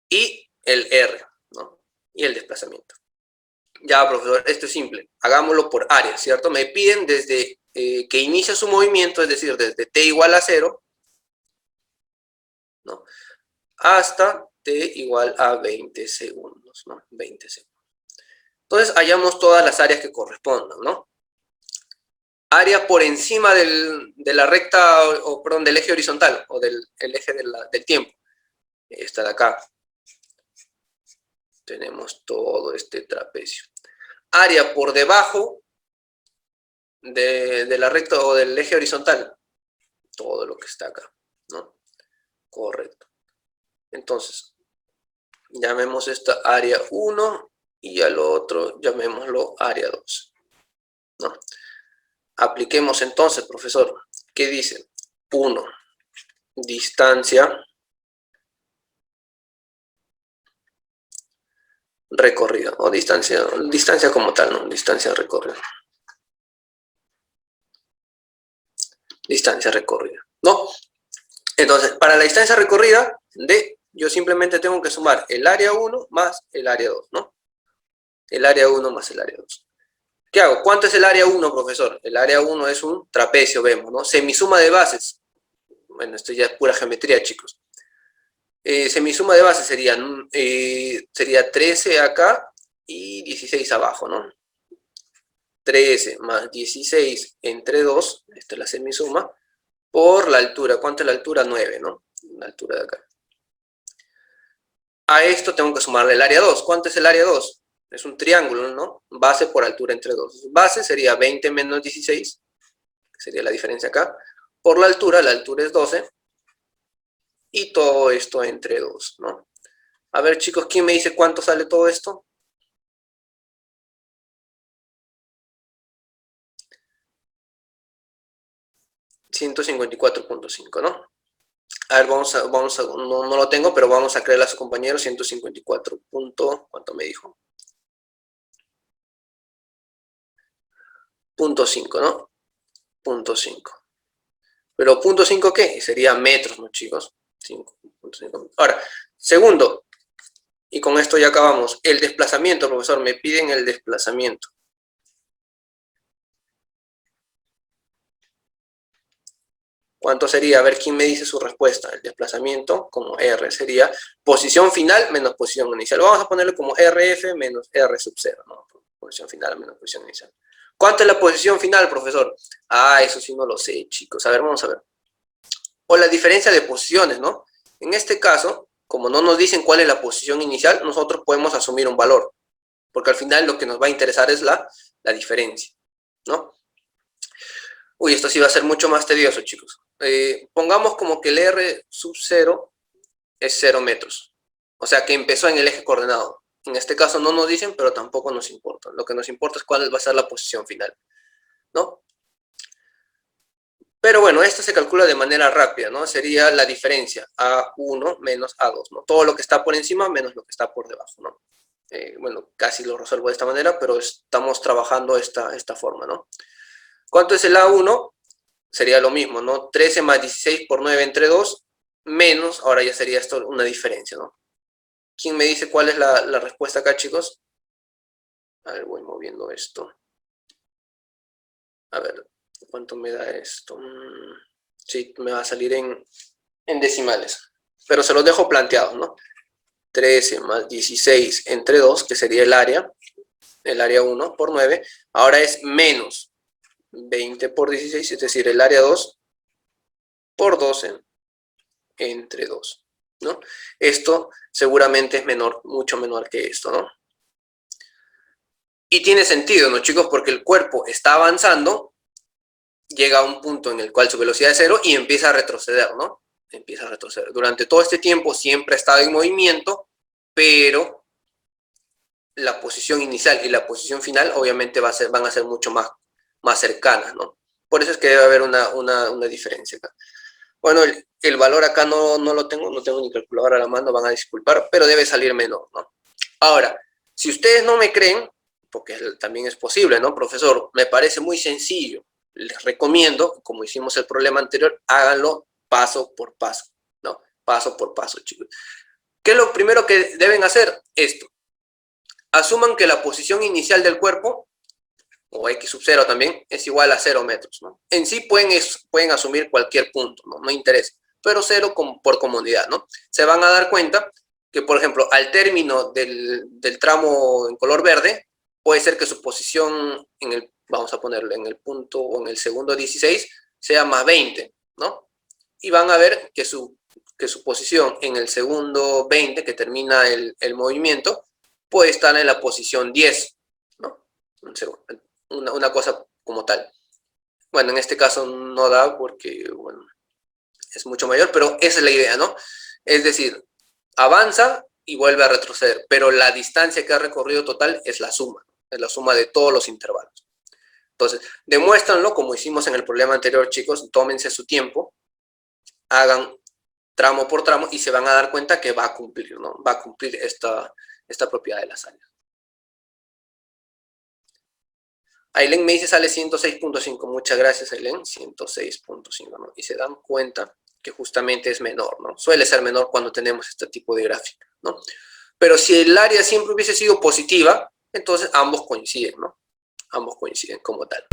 y el R, ¿no? Y el desplazamiento. Ya, profesor, esto es simple. Hagámoslo por área, ¿cierto? Me piden desde que inicia su movimiento, es decir, desde t igual a 0, ¿no? Hasta t igual a 20 segundos, ¿no? 20 segundos. Entonces, hallamos todas las áreas que correspondan, ¿no? Área por encima de la recta, o perdón, del eje horizontal, o del eje del tiempo. Esta de acá. Tenemos todo este trapecio. Área por debajo de la recta o del eje horizontal. Todo lo que está acá, ¿no? Correcto. Entonces, llamemos esta área 1 y al otro llamémoslo área 2, ¿no? Apliquemos entonces, profesor. ¿Qué dice? 1. Distancia recorrida. O distancia como tal, ¿no? Distancia recorrida. Distancia recorrida, ¿no? Entonces, para la distancia recorrida, yo simplemente tengo que sumar el área 1 más el área 2, ¿no? El área 1 más el área 2. ¿Qué hago? ¿Cuánto es el área 1, profesor? El área 1 es un trapecio, vemos, ¿no? Semisuma de bases. Bueno, esto ya es pura geometría, chicos. Semisuma de bases sería 13 acá y 16 abajo, ¿no? 13 más 16 entre 2, esta es la semisuma, por la altura. ¿Cuánto es la altura? 9, ¿no? La altura de acá. A esto tengo que sumarle el área 2. ¿Cuánto es el área 2? Es un triángulo, ¿no? Base por altura entre 2. Base sería 20 menos 16, que sería la diferencia acá. Por la altura es 12. Y todo esto entre 2, ¿no? A ver, chicos, ¿quién me dice cuánto sale todo esto? $154.5, ¿no? A ver, vamos a no lo tengo, pero vamos a creerle a su compañero 154. ¿Cuánto me dijo? .5, ¿no? .5. Pero .5 ¿qué? Sería metros, ¿no, chicos? 5.5. Ahora, segundo, y con esto ya acabamos. El desplazamiento, profesor, me piden el desplazamiento. ¿Cuánto sería? A ver quién me dice su respuesta. El desplazamiento, como R, sería posición final menos posición inicial. Vamos a ponerlo como RF menos R sub 0, ¿no? Posición final menos posición inicial. ¿Cuánto es la posición final, profesor? Ah, eso sí no lo sé, chicos. A ver, vamos a ver. O la diferencia de posiciones, ¿no? En este caso, como no nos dicen cuál es la posición inicial, nosotros podemos asumir un valor. Porque al final lo que nos va a interesar es la diferencia, ¿no? Uy, esto sí va a ser mucho más tedioso, chicos. Pongamos como que el R sub 0 es 0 metros. O sea, que empezó en el eje coordenado. En este caso no nos dicen, pero tampoco nos importa. Lo que nos importa es cuál va a ser la posición final, ¿no? Pero bueno, esto se calcula de manera rápida, ¿no? Sería la diferencia, A1 menos A2, ¿no? Todo lo que está por encima menos lo que está por debajo, ¿no? Bueno, casi lo resuelvo de esta manera, pero estamos trabajando esta forma, ¿no? ¿Cuánto es el A1? Sería lo mismo, ¿no? 13 más 16 por 9 entre 2, menos, ahora ya sería esto una diferencia, ¿no? ¿Quién me dice cuál es la respuesta acá, chicos? A ver, voy moviendo esto. A ver, ¿cuánto me da esto? Sí, me va a salir en decimales, pero se los dejo planteados, ¿no? 13 más 16 entre 2, que sería el área 1 por 9, ahora es menos 20 por 16, es decir, el área 2 por 12 entre 2, ¿no? Esto seguramente es menor, mucho menor que esto, ¿no? Y tiene sentido, ¿no, chicos? Porque el cuerpo está avanzando, llega a un punto en el cual su velocidad es 0 y empieza a retroceder, ¿no? Empieza a retroceder. Durante todo este tiempo siempre ha estado en movimiento, pero la posición inicial y la posición final obviamente van a ser mucho más cercanas, ¿no? Por eso es que debe haber una diferencia acá. Bueno, el valor acá no lo tengo, no tengo ni calculadora a la mano, van a disculpar, pero debe salir menor, ¿no? Ahora, si ustedes no me creen, porque también es posible, ¿no? Profesor, me parece muy sencillo, les recomiendo, como hicimos el problema anterior, háganlo paso por paso, ¿no? Paso por paso, chicos. ¿Qué es lo primero que deben hacer? Esto. Asuman que la posición inicial del cuerpo, o x sub 0 también, es igual a 0 metros, ¿no? En sí pueden asumir cualquier punto, ¿no? No interesa, pero 0 por comodidad, ¿no? Se van a dar cuenta que, por ejemplo, al término del tramo en color verde, puede ser que su posición vamos a ponerle en el punto o en el segundo 16, sea más 20, ¿no? Y van a ver que su posición en el segundo 20, que termina el movimiento, puede estar en la posición 10, ¿no? Una cosa como tal. Bueno, en este caso no da porque, bueno, es mucho mayor, pero esa es la idea, ¿no? Es decir, avanza y vuelve a retroceder, pero la distancia que ha recorrido total es la suma de todos los intervalos. Entonces, demuéstranlo como hicimos en el problema anterior, chicos, tómense su tiempo, hagan tramo por tramo y se van a dar cuenta que va a cumplir, ¿no? Va a cumplir esta propiedad de las áreas. Aileen me dice sale 106.5. Muchas gracias, Aileen. 106.5, ¿no? Y se dan cuenta que justamente es menor, ¿no? Suele ser menor cuando tenemos este tipo de gráfica, ¿no? Pero si el área siempre hubiese sido positiva, entonces ambos coinciden, ¿no? Ambos coinciden como tal.